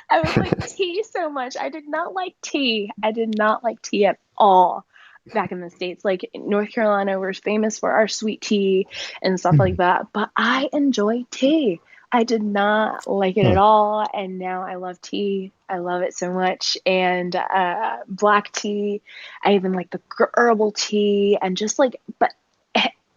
S2: I would like tea so much. I did not like tea. I did not like tea at all back in the States. Like in North Carolina, we're famous for our sweet tea and stuff like
S1: Mm.
S2: that. But I enjoy tea. I did not like it at
S1: Huh.
S2: all. And now I love tea. I love it so much. And black tea, I even like the herbal tea and just like, but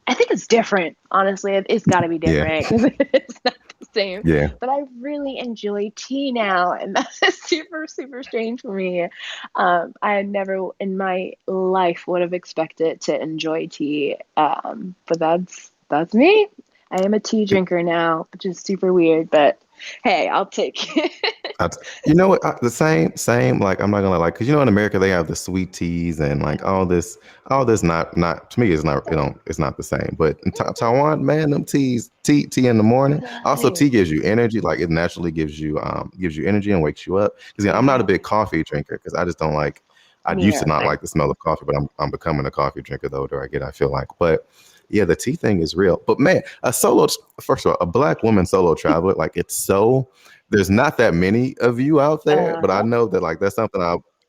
S2: I think it's different. Honestly, it's got to be
S1: Yeah,
S2: different because it's not the same.
S1: yeah.
S2: But I really enjoy tea now, and that's super, super strange for me. I had never in my life would have expected to enjoy tea, but that's me. I am a tea drinker now, which is super weird, but hey, I'll take it.
S1: I, you know what? The same. Like I'm not gonna like, because you know in America they have the sweet teas and like all this. Not to me, it's not. It's not the same. But in Taiwan, man, them tea in the morning. Also, tea
S2: Nice.
S1: gives you energy. Like it naturally gives you energy and wakes you up. Because I'm not a
S2: Yeah,
S1: big coffee drinker because I just don't like. I
S2: me
S1: used to not
S2: neither.
S1: like the smell of coffee, but I'm becoming a coffee drinker the older I get. I feel like, but yeah, the tea thing is real. But man, first of all, a black woman solo traveler, like it's so there's not that many of you out there, but I
S2: Uh-huh.
S1: know that like that's something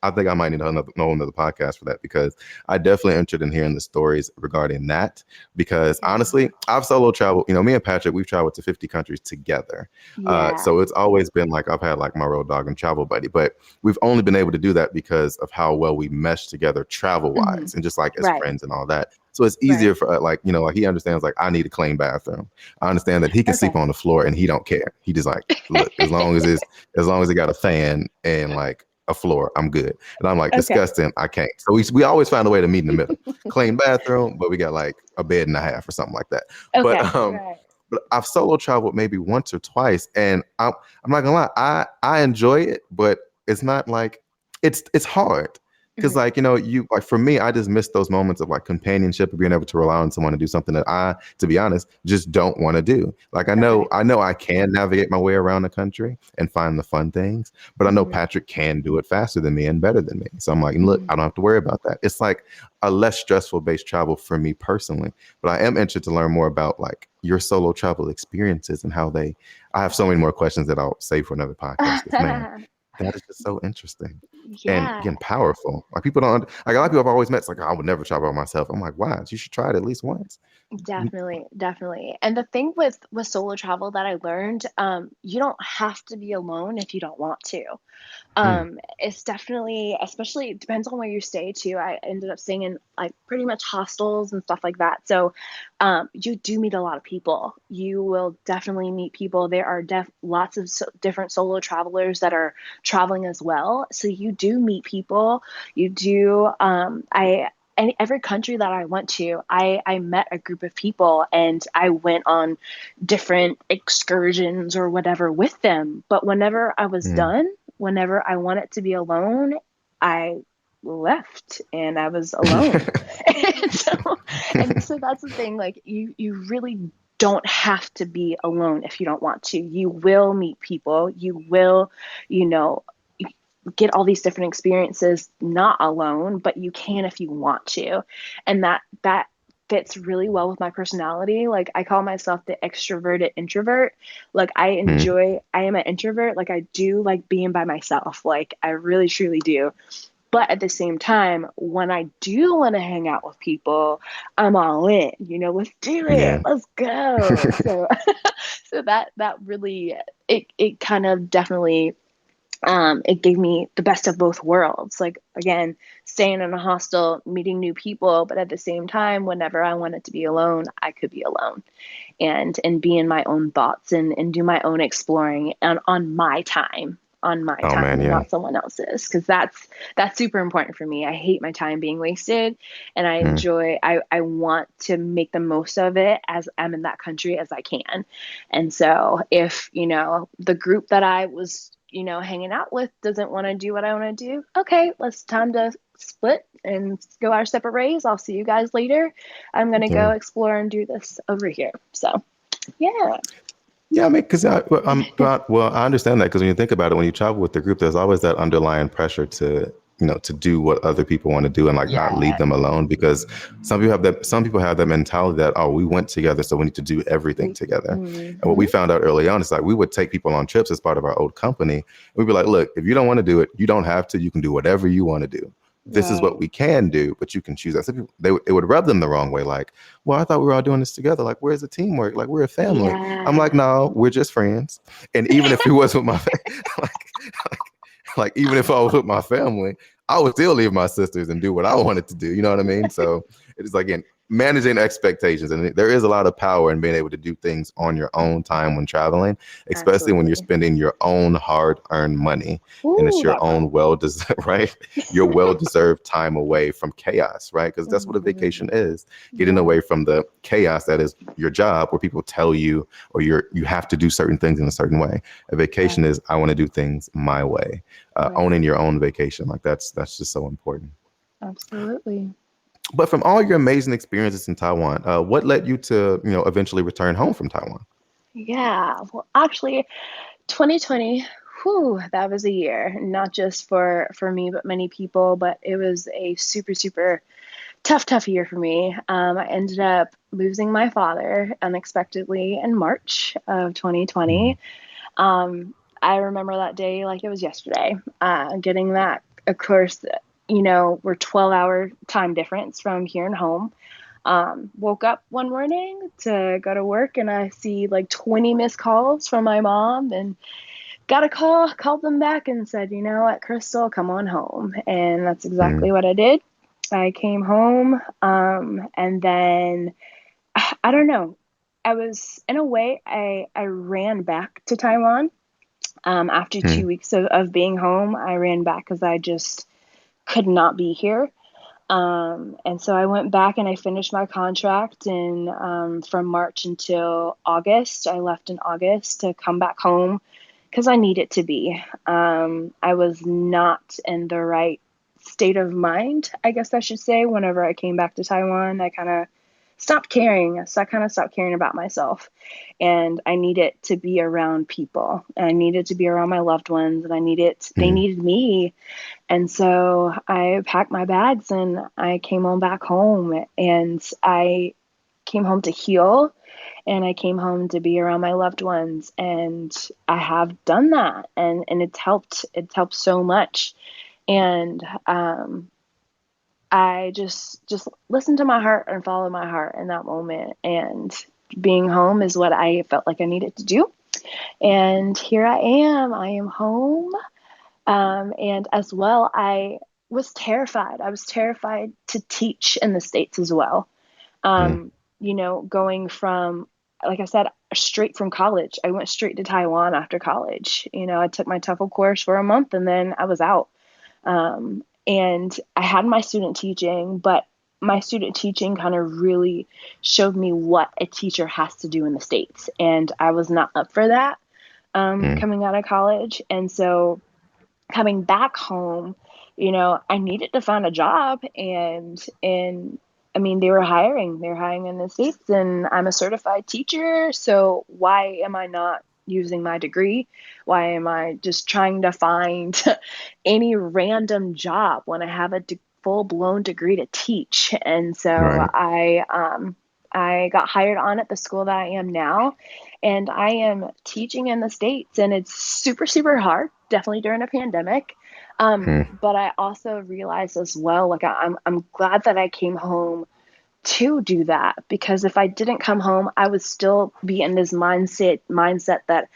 S1: I think I might need know another podcast for that because I definitely interested in hearing the stories regarding that. Because
S2: Yeah.
S1: honestly, I've solo traveled. You know, me and Patrick, we've traveled to 50 countries together.
S2: Yeah.
S1: So it's always been like I've had like my road dog and travel buddy, but we've only been able to do that because of how well we mesh together travel
S2: Hmm.
S1: wise and just like as
S2: Right.
S1: friends and all that. So it's easier
S2: Right.
S1: for like like he understands like I need a clean bathroom. I understand that he can sleep
S2: Okay.
S1: on the floor and he don't care. He just like look as long as it got a fan and like a floor, I'm good. And I'm like
S2: Okay.
S1: disgusting. I can't. So we always find a way to meet in the middle. Clean bathroom, but we got like a bed and a half or something like that. But
S2: Okay. Right.
S1: but I've solo traveled maybe once or twice, and I'm not gonna lie, I enjoy it, but it's not like it's hard because
S2: Hmm.
S1: like you like for me, I just miss those moments of like companionship of being able to rely on someone to do something that to be honest, just don't want to do. Like
S2: Okay.
S1: I know I can navigate my way around the country and find the fun things, but I know
S2: Hmm.
S1: Patrick can do it faster than me and better than me. So I'm like, look,
S2: Hmm.
S1: I don't have to worry about that. It's like a less stressful based travel for me personally. But I am interested to learn more about like your solo travel experiences and how they. I have so many more questions that I'll save for another podcast because man, that is just so interesting and
S2: Yeah.
S1: again powerful. Like people don't like a lot of people I've always met. It's like I would never travel by myself. I'm like, why? You should try it at least once.
S2: Definitely, definitely. And the thing with solo travel that I learned, you don't have to be alone if you don't want to.
S1: Mm,
S2: It's definitely, especially it depends on where you stay too. I ended up staying in like pretty much hostels and stuff like that. So, you do meet a lot of people. You will definitely meet people. There are lots of different solo travelers that are traveling as well. So you do meet people. You do. And every country that I went to, I met a group of people and I went on different excursions or whatever with them. But whenever I was
S1: mm,
S2: done, whenever I wanted to be alone, I left and I was alone. and so and so that's the thing, like you really don't have to be alone if you don't want to. You will meet people. You will, you know, get all these different experiences not alone, but you can if you want to. And that fits really well with my personality. Like I call myself the extroverted introvert. Like
S1: mm.
S2: I am an introvert. Like I do like being by myself. Like I really truly do. But at the same time, when I do want to hang out with people, I'm all in. Let's do it.
S1: Yeah.
S2: Let's go. So, so that really it kind of definitely it gave me the best of both worlds. Like again, staying in a hostel, meeting new people, but at the same time, whenever I wanted to be alone, I could be alone and be in my own thoughts and do my own exploring and on my
S1: Oh
S2: time
S1: man,
S2: and
S1: yeah.
S2: not someone else's, because that's super important for me. I hate my time being wasted, and
S1: Mm,
S2: I want to make the most of it as I'm in that country as I can. And so if the group that I was hanging out with doesn't want to do what I want to do, okay, let's time to split and go our separate ways. I'll see you guys later. I'm gonna
S1: yeah.
S2: go explore and do this over here. So yeah.
S1: Yeah, I mean, because well, I understand that because when you think about it, when you travel with the group, there's always that underlying pressure to, to do what other people want to do and like not leave
S2: Yeah.
S1: them alone because some people have that mentality that, oh, we went together, so we need to do everything together. And what
S2: Mm-hmm.
S1: we found out early on is like we would take people on trips as part of our old company. And we'd be like, look, if you don't want to do it, you don't have to. You can do whatever you want to do. This is what
S2: Right.
S1: we can do, but you can choose that. So it would rub them the wrong way. Like, well, I thought we were all doing this together. Like, where's the teamwork? Like, we're a family. I'm like,
S2: Yeah.
S1: no, we're just friends. And even if it was with my like, like, like even if I was with my family, I would still leave my sisters and do what I wanted to do. You know what I mean? So it is like, again, managing expectations. And there is a lot of power in being able to do things on your own time when traveling, especially when you're
S2: Absolutely.
S1: spending your own hard-earned money and it's
S2: Ooh,
S1: your
S2: that part.
S1: own well-deserved, right? Your well-deserved time away from chaos, right? Because that's what a vacation
S2: Mhm.
S1: is, getting
S2: Yeah.
S1: away from the chaos that is your job, where people tell you or you have to do certain things in a certain way. A vacation
S2: Right.
S1: is, I want to do things my way.
S2: Right.
S1: Owning your own vacation, like that's just so important.
S2: Absolutely.
S1: But from all your amazing experiences in Taiwan, what led you to, eventually return home from Taiwan?
S2: Yeah. Well, actually, 2020, whew, that was a year, not just for me, but many people. But it was a super, super tough year for me. I ended up losing my father unexpectedly in March of 2020. I remember that day like it was yesterday. Getting that, of course, we're 12-hour time difference from here and home. Woke up one morning to go to work and I see like 20 missed calls from my mom and got a call, called them back and said, you know what, Krystle, come on home. And that's exactly
S1: Mm,
S2: what I did. I came home, and then I don't know. I was in a way I ran back to Taiwan. After
S1: mm,
S2: 2 weeks of being home, I ran back because I just could not be here. And so I went back and I finished my contract and from March until August. I left in August to come back home because I needed to be. I was not in the right state of mind, I guess I should say. Whenever I came back to Taiwan, I kind of stopped caring. So I kind of stopped caring about myself. And I needed to be around people. And I needed to be around my loved ones. And they
S1: mm,
S2: needed me. And so I packed my bags and I came on back home. And I came home to heal and I came home to be around my loved ones and I have done that and it's helped so much and I just listened to my heart and followed my heart in that moment and being home is what I felt like I needed to do and here I am home and as well I was terrified to teach in the States as well
S1: mm,
S2: um, going from, like I said, straight from college. I went straight to Taiwan after college. I took my TOEFL course for a month and then I was out. And I had my student teaching, but my student teaching kind of really showed me what a teacher has to do in the States. And I was not up for that
S1: mm,
S2: coming out of college. And so coming back home, I needed to find a job and I mean they were hiring in the States and I'm a certified teacher. So why am I not using my degree? Why am I just trying to find any random job when I have a full blown degree to teach? And so
S1: right.
S2: I got hired on at the school that I am now, and I am teaching in the States, and it's super, super hard, definitely during a pandemic.
S1: Mm,
S2: But I also realized as well, like I'm glad that I came home to do that because if I didn't come home, I would still be in this mindset that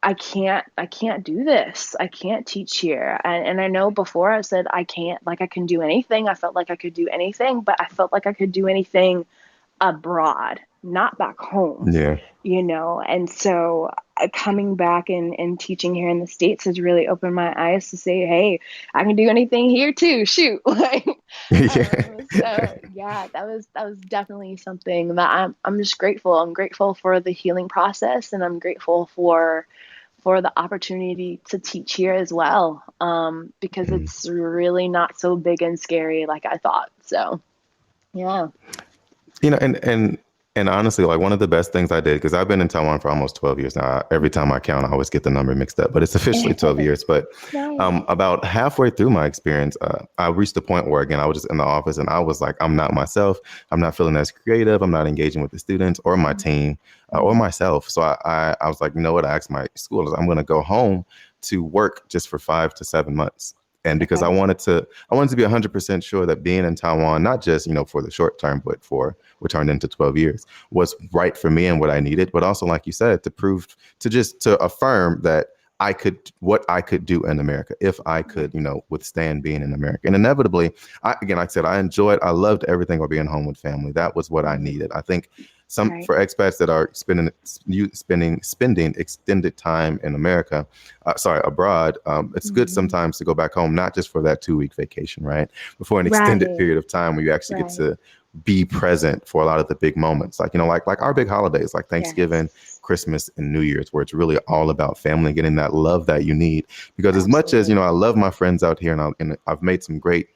S2: I can't do this. I can't teach here. And I know before I said I can't, like I can do anything. I felt like I could do anything, but I felt like I could do anything abroad, not back home,
S1: yeah.
S2: and so coming back and teaching here in the States has really opened my eyes to say, hey, I can do anything here too. Shoot. Like,
S1: Yeah.
S2: so yeah, that was definitely something that I'm just grateful. I'm grateful for the healing process and I'm grateful for the opportunity to teach here as well. Because
S1: Mm.
S2: it's really not so big and scary like I thought. So yeah.
S1: You know, and honestly, like one of the best things I did, because I've been in Taiwan for almost 12 years now. Every time I count, I always get the number mixed up, but it's officially 12 years. But
S2: Nice.
S1: about halfway through my experience, I reached a point where, again, I was just in the office and I was like, I'm not myself. I'm not feeling as creative. I'm not engaging with the students or my team or
S2: Mhm.
S1: myself. So I was like, you know what? I asked my school, I'm going to go home to work just for 5 to 7 months. And because
S2: Okay.
S1: I wanted to be 100% sure that being in Taiwan, not just, for the short term, but for what turned into 12 years, was right for me and what I needed. But also, like you said, to affirm that what I could do in America if I could, withstand being in America. And inevitably, like I said, I loved everything about being home with family. That was what I needed. I think
S2: Right.
S1: for expats that are spending extended time in America, abroad, it's good sometimes to go back home, not just for that 2-week vacation, right? But for an extended
S2: Right.
S1: period of time where you actually get
S2: Right.
S1: to be present for a lot of the big moments, like our big holidays, like Thanksgiving,
S2: Yes.
S1: Christmas, and New Year's, where it's really all about family, getting that love that you need. Because as much as
S2: Absolutely.
S1: I love my friends out here, and I've made some great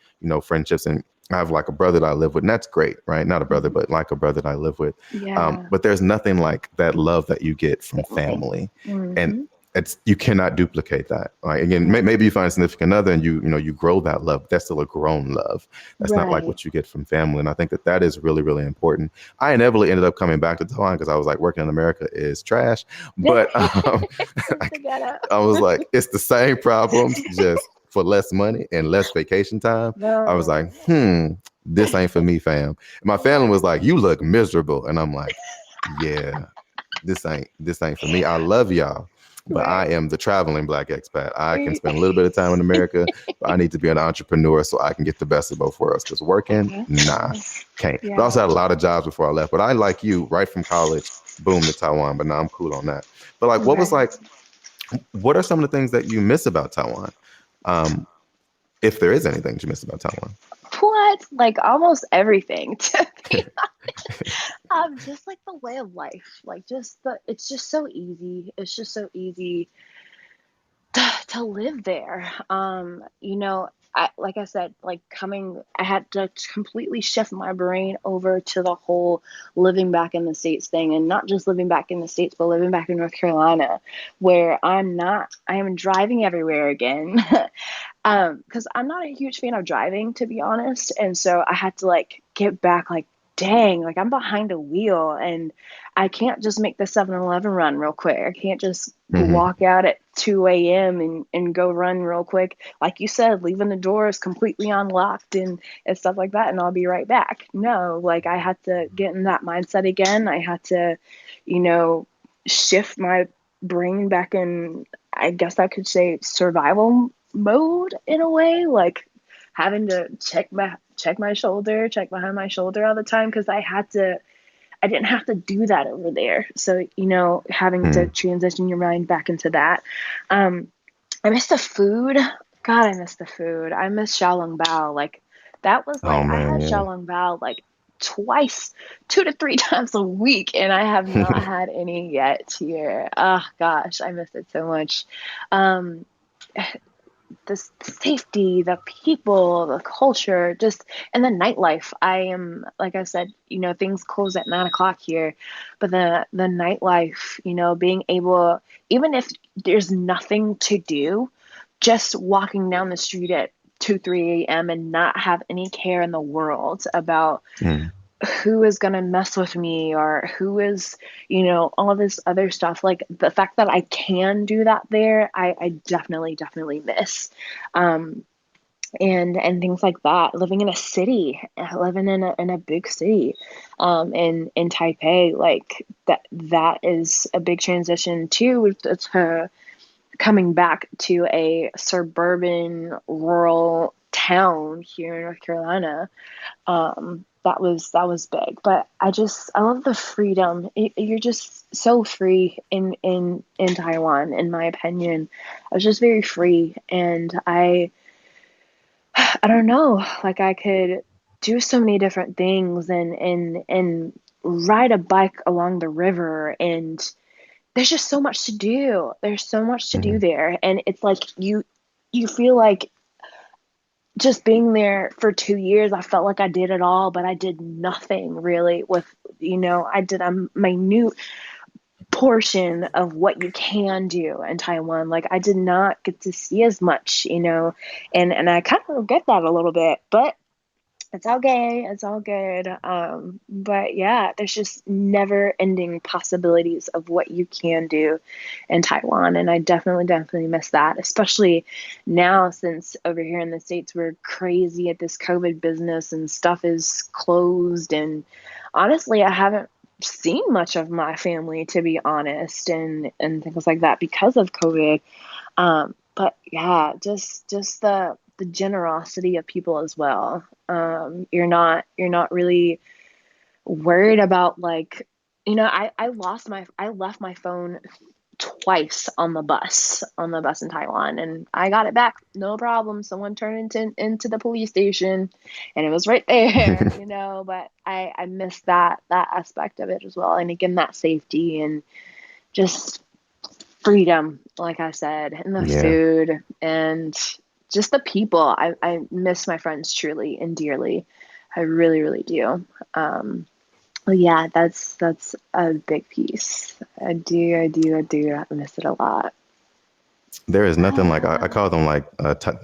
S1: friendships, and I have like a brother that I live with, and that's great, right? Not a brother, but like a brother that I live with.
S2: Yeah.
S1: But there's nothing like that love that you get from
S2: Family.
S1: family, and
S2: Mm-hmm.
S1: you cannot duplicate that. Like again,
S2: Right.
S1: maybe you find a significant other and you grow that love. That's still a grown love. That's not like
S2: Right.
S1: what you get from family. And I think that is really, really important. I inevitably ended up coming back to Taiwan because I was like, working in America is trash. But
S2: Together.
S1: I was like, it's the same problems, just for less money and less vacation time. I was like,
S2: No.
S1: this ain't for me, fam. And my family was like, you look miserable. And I'm like, yeah, this ain't for me. I love y'all, but I
S2: Right.
S1: am the traveling Black expat. I can spend a little bit of time in America, but I need to be an entrepreneur so I can get the best of both worlds. Because working, nah, can't. But I also
S2: Yeah.
S1: had a lot of jobs before I left. But I, like you, right from college, boom, to Taiwan. But now I'm cool on that. But like,
S2: Right.
S1: what are some of the things that you miss about Taiwan? Um, if there is anything you miss about Taiwan.
S2: What? Like almost everything to be just like the way of life. Like it's just so easy. It's just so easy to live there. Like I said, I had to completely shift my brain over to the whole living back in the States thing, and not just living back in the States, but living back in North Carolina, where I am driving everywhere again. Because I'm not a huge fan of driving, to be honest. And so I had to like get back, like, dang, like I'm behind a wheel and I can't just make the 7-Eleven run real quick. I can't just
S1: Mm-hmm.
S2: walk out at 2 a.m. and go run real quick. Like you said, leaving the doors completely unlocked and stuff like that, and I'll be right back. No, like I had to get in that mindset again. I had to, you know, shift my brain back in, I guess I could say, survival mode in a way, like having to check my shoulder, check behind my shoulder all the time, because I didn't have to do that over there. So, having to transition your mind back into that. I miss the food. God, I miss the food. I miss xiaolongbao. Like that was
S1: Oh
S2: like I
S1: man,
S2: had
S1: yeah.
S2: xiaolongbao like twice, 2 to 3 times a week, and I have not had any yet here. Oh gosh, I miss it so much. Um, the safety, the people, the culture, just, and the nightlife. I am, like I said, things close at 9 o'clock here, but the nightlife, being able, even if there's nothing to do, just walking down the street at 2, 3 a.m. and not have any care in the world about
S1: Mm.
S2: who is going to mess with me or who is, all this other stuff. Like the fact that I can do that there, I definitely, definitely miss. Um, and things like that. Living in a city, living in a big city, in Taipei, like that is a big transition too, to coming back to a suburban rural town here in North Carolina. That was big, but I love the freedom. You're just so free in Taiwan, in my opinion. I was just very free, and I don't know, like I could do so many different things and ride a bike along the river, and there's just so much to do. There's so much to do
S1: Mm-hmm.
S2: there, and it's like you feel like just being there for 2 years, I felt like I did it all, but I did nothing really with, I did a minute portion of what you can do in Taiwan. Like I did not get to see as much, and I kind of regret that a little bit, but it's okay. It's all good. But yeah, there's just never ending possibilities of what you can do in Taiwan. And I definitely, definitely miss that, especially now since over here in the States, we're crazy at this COVID business and stuff is closed. And honestly, I haven't seen much of my family, to be honest, and things like that because of COVID. But yeah, just the generosity of people as well. You're not really worried about like, I left my phone twice on the bus in Taiwan, and I got it back, no problem. Someone turned into the police station, and it was right there, But I miss that aspect of it as well, and again, that safety and just freedom, like I said, and the
S1: Yeah.
S2: food and just the people. I miss my friends truly and dearly. I really, really do. Well, yeah, that's a big piece. I do miss it a lot.
S1: There is nothing like I call them like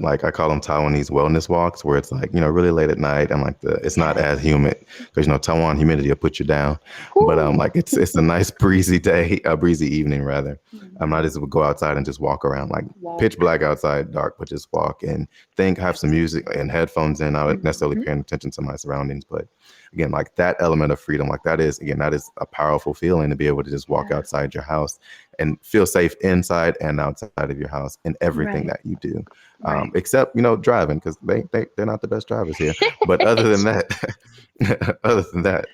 S1: like I call them Taiwanese wellness walks, where it's like really late at night and like it's not as
S2: Yes.
S1: humid because Taiwan humidity will put you down, but
S2: Whew.
S1: like it's a nice breezy day, a breezy evening rather. I
S2: Mhm.
S1: just would go outside and just walk around, like pitch
S2: Walk.
S1: black outside, dark, but just walk and have some music and headphones in, not necessarily
S2: Mhm.
S1: paying attention to my surroundings, but again, like that element of freedom, like that is a powerful feeling to be able to just walk
S2: Yeah.
S1: outside your house and feel safe inside and outside of your house in everything
S2: Right.
S1: that you do,
S2: Right.
S1: except driving, because they're not the best drivers here. But other than that, other than that,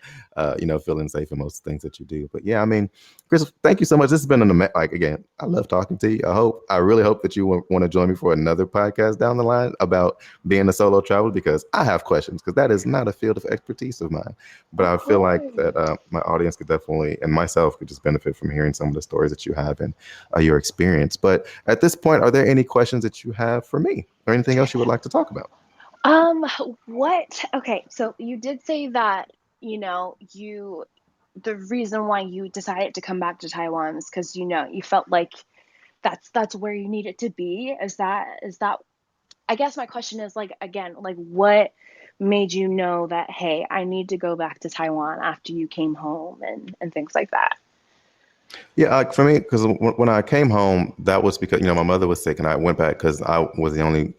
S1: feeling safe in most things that you do. But yeah, I mean, Chris, thank you so much. This has been like again, I love talking to you. I really hope that you want to join me for another podcast down the line about being a solo traveler, because I have questions, because that is not a field of expertise of mine. But
S2: Of
S1: I feel like
S2: course.
S1: that my audience could definitely, and myself could just benefit from hearing some of the stories that you have and your experience. But at this point, are there any questions that you have for me or anything else you would like to talk about?
S2: Um, what? Okay, so you did say that, you the reason why you decided to come back to Taiwan is because you felt like that's where you needed to be. Is that I guess my question is like again, like what made you know that hey, I need to go back to Taiwan after you came home and things like that?
S1: Yeah, for me, because when I came home, that was because my mother was sick, and I went back because I was the only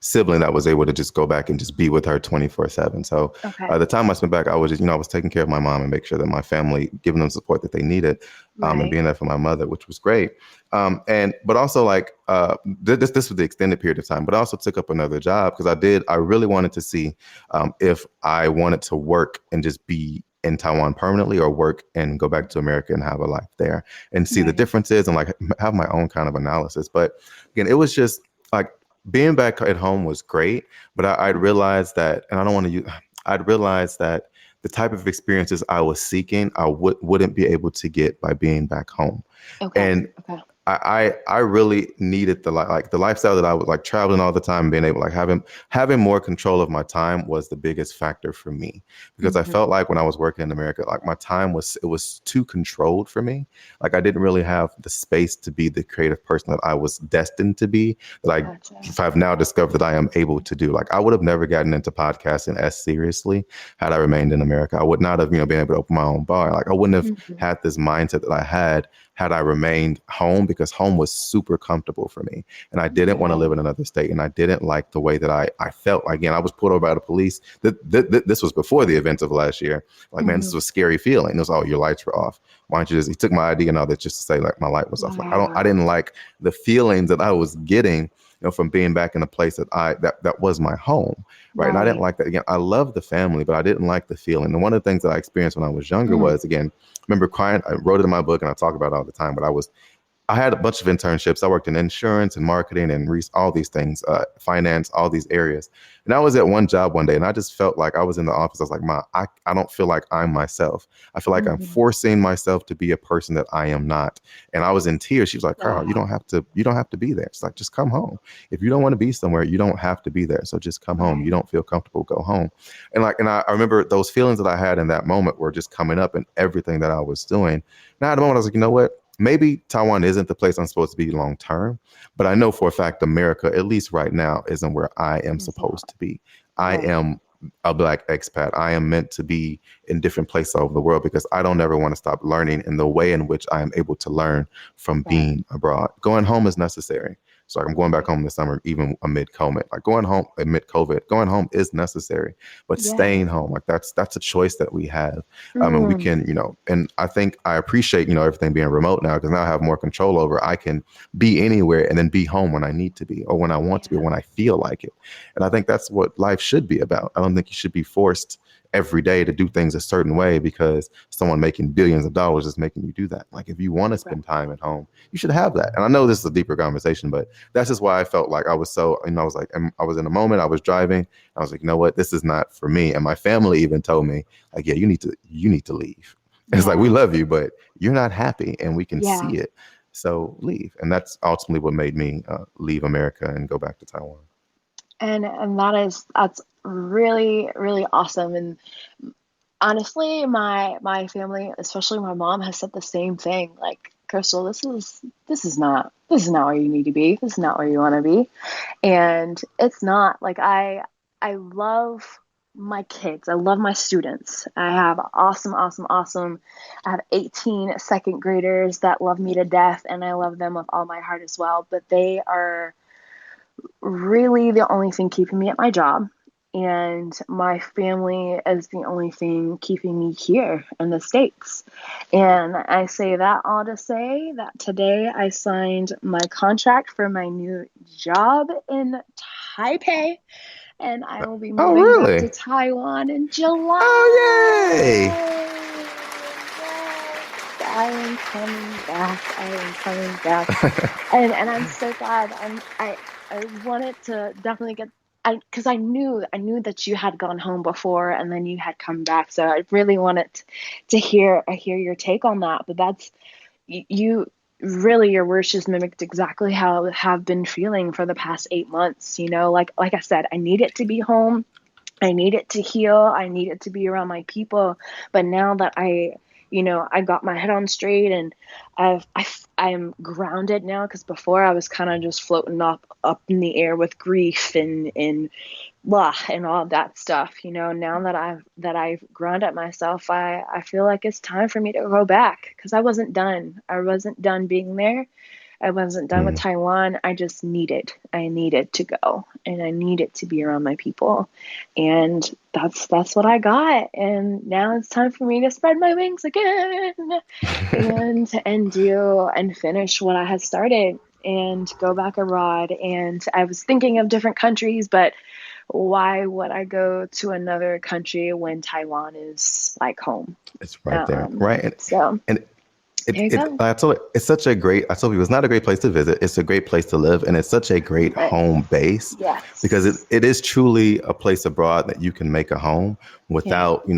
S1: sibling that was able to just go back and just be with her 24/7. So
S2: Okay.
S1: the time I spent back, I was just, I was taking care of my mom and make sure that my family, giving them support that they needed, and
S2: Right.
S1: being there for my mother, which was great. But also like this was the extended period of time, but I also took up another job because I really wanted to see if I wanted to work and just be in Taiwan permanently, or work and go back to America and have a life there and see the
S2: Right.
S1: differences and like have my own kind of analysis. But again, it was just like being back at home was great, but I'd
S2: Mhm.
S1: realized that, and I don't want to use, I'd realized that the type of experiences I was seeking, I wouldn't be able to get by being back home.
S2: Okay.
S1: And
S2: Okay.
S1: I really needed like the lifestyle that I was like traveling all the time, being able like having more control of my time was the biggest factor for me, because I felt
S2: Mhm.
S1: like when I was working in America, like my time was too controlled for me. Like I didn't really have the space to be the creative person that I was destined to be, that
S2: Gotcha.
S1: I've now discovered that I am able to do. Like I would have never gotten into podcasting as seriously had I remained in America. I would not have been able to open my own bar. Like I wouldn't have
S2: Mhm.
S1: had this mindset that I had I remained home, because home was super comfortable for me. And I didn't want to live
S2: Right.
S1: in another state. And I didn't like the way that I felt. Again, I was pulled over by the police. This was before the events of last year. Like, man, this
S2: Mhm.
S1: was a scary feeling. It was, oh, your lights were off. Why don't you just, he took my ID and all that just to say like my light was off. Like, I
S2: Wow.
S1: didn't like the feelings that I was getting, from being back in a place that was my home. Right. And I didn't
S2: Right.
S1: like that. Again, I love the family, but I didn't like the feeling. And one of the things that I experienced when I was younger
S2: Mm.
S1: was, again, remember crying. I wrote it in my book and I talk about it all the time, but I had a bunch of internships. I worked in insurance and marketing and all these things, finance, all these areas. And I was at one job one day and I just felt like I was in the office. I was like, Ma, I don't feel like I'm myself. I feel like I'm
S2: Mhm.
S1: forcing myself to be a person that I am not. And I was in tears. She was like, Carl,
S2: Wow.
S1: you don't have to be there. It's like, just come home. If you don't want to be somewhere, you don't have to be there. So just come home. You
S2: Right.
S1: don't feel comfortable, go home. And I remember those feelings that I had in that moment were just coming up in everything that I was doing. Now at the moment, I was like, you know what? Maybe Taiwan isn't the place I'm supposed to be long term, but I know for a fact America, at least right now, isn't where I am
S2: It's not.
S1: supposed to be. I
S2: Right.
S1: am a Black expat. I am meant to be in different places all over the world, because I don't ever want to stop learning in the way in which I am able to learn from
S2: Right.
S1: being abroad. Going home is necessary. So like, I'm going back home this summer, even amid COVID. Like going home amid COVID, going home is necessary, but
S2: Yeah.
S1: staying home, like that's a choice that we have. And we
S2: Mm.
S1: can, and I think I appreciate, everything being remote now, because now I have more control over. I can be anywhere and then be home when I need to be, or when I want to be, or
S2: Yeah.
S1: when I feel like it. And I think that's what life should be about. I don't think you should be forced every day to do things a certain way because someone making billions of dollars is making you do that. Like if you want to
S2: Right.
S1: spend time at home, you should have that. And I know this is a deeper conversation, but that's just why I felt like I was so, I was like, I was in a moment, I was driving, I was like, you know what, this is not for me. And my family even told me like, yeah, you need to leave. It's like, we
S2: Yeah.
S1: love you, but you're not happy and we can
S2: Yeah.
S1: see it. So leave. And that's ultimately what made me leave America and go back to Taiwan.
S2: And that's really, really awesome. And honestly, my family, especially my mom, has said the same thing. Like, Krystle, this is not where you need to be. This is not where you want to be. And it's not. Like, I love my kids. I love my students. I have awesome, awesome, awesome. I have 18 second graders that love me to death, and I love them with all my heart as well. But they are really the only thing keeping me at my job. And my family is the only thing keeping me here in the States. And I say that all to say that today I signed my contract for my new job in Taipei. And I will be
S1: Oh,
S2: moving back to
S1: really?
S2: Taiwan in July.
S1: Oh, yay!
S2: Yes, I am coming back. I am coming back. And I'm so glad. I wanted to definitely get because I knew that you had gone home before and then you had come back. So I really wanted to hear your take on that. But that's you really, your words just mimicked exactly how I have been feeling for the past 8 months. Like I said, I needed to be home. I needed to heal. I needed to be around my people. But now that I got my head on straight and I'm grounded now, because before I was kind of just floating up in the air with grief and blah and all of that stuff. Now that I've grounded myself, I feel like it's time for me to go back, because I wasn't done. I wasn't done being there. I wasn't done with
S1: Mm.
S2: Taiwan. I needed to go, and I needed to be around my people. And that's what I got. And now it's time for me to spread my wings again and do and finish what I had started and go back abroad. And I was thinking of different countries, but why would I go to another country when Taiwan is like home?
S1: It's right there, right?
S2: So
S1: And
S2: there you go.
S1: I told it's such a great, I told people it's not a great place to visit. It's a great place to live. And it's such a great
S2: Right.
S1: home base because
S2: Yes.
S1: it is truly a place abroad that you can make a home
S2: Yeah.
S1: without,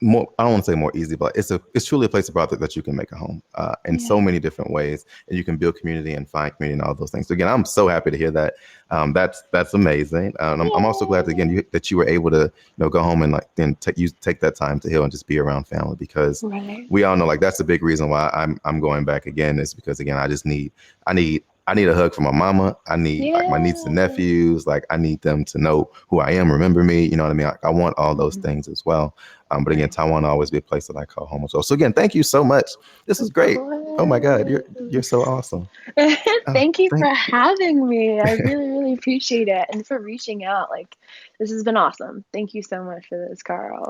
S1: more, I don't want to say more easy, but it's truly a place abroad that you can make a home in so
S2: Yeah.
S1: many different ways, and you can build community and find community and all those things. So again, I'm so happy to hear that. That's amazing. I'm also glad that you were able to go home and like then take that time to heal and just be around family, because
S2: Right.
S1: we all know like that's a big reason why I'm going back again, is because again I need a hug from my mama. I need like my nieces and
S2: Yeah.
S1: nephews. Like I need them to know who I am, remember me. You know what I mean? Like, I want all those
S2: Mhm.
S1: things as well. But again,
S2: Right.
S1: Taiwan will always be a place that I call home as well. So again, thank you so much. This was
S2: Of
S1: great. Oh my God, you're so
S2: course.
S1: awesome.
S2: Thank you for
S1: Thank
S2: having me. I really, really appreciate it. And for reaching out. Like, this has been awesome. Thank you so much for this, Carl.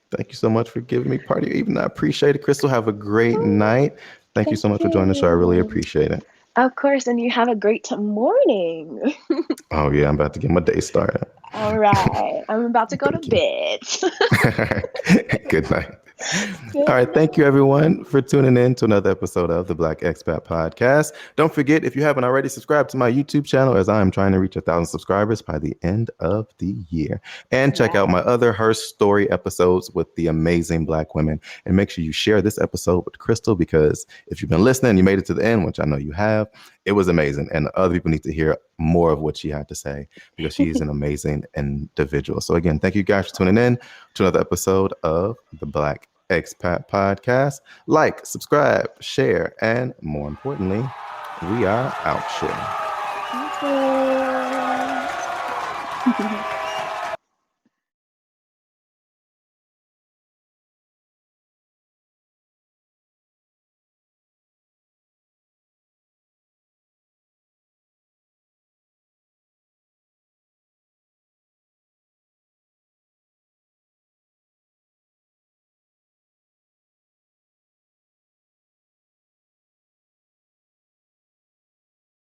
S1: thank you so much for giving me part of your evening. I appreciate it, Krystle. Have a great night. Thank you
S2: Thank
S1: so much for joining the show. I really
S2: you.
S1: appreciate it.
S2: Of course. And you have a great morning.
S1: Oh yeah, I'm about to get my day started.
S2: All right. I'm about to go to
S1: Thank you.
S2: bed.
S1: Good night. All
S2: Good
S1: right. Thank you,
S2: night.
S1: everyone, for tuning in to another episode of the Black Expat Podcast. Don't forget, if you haven't already, subscribe to my YouTube channel, as I am trying to reach 1,000 subscribers by the end of the year. And check out my
S2: Yes.
S1: other Her Story episodes with the amazing Black women. And make sure you share this episode with Krystle, because if you've been listening, you made it to the end, which I know you have. It was amazing. And other people need to hear more of what she had to say, because she's an amazing individual. So again, thank you guys for tuning in to another episode of the Black Expat Podcast. Like, subscribe, share, and more importantly, we are out here.
S2: Thank you.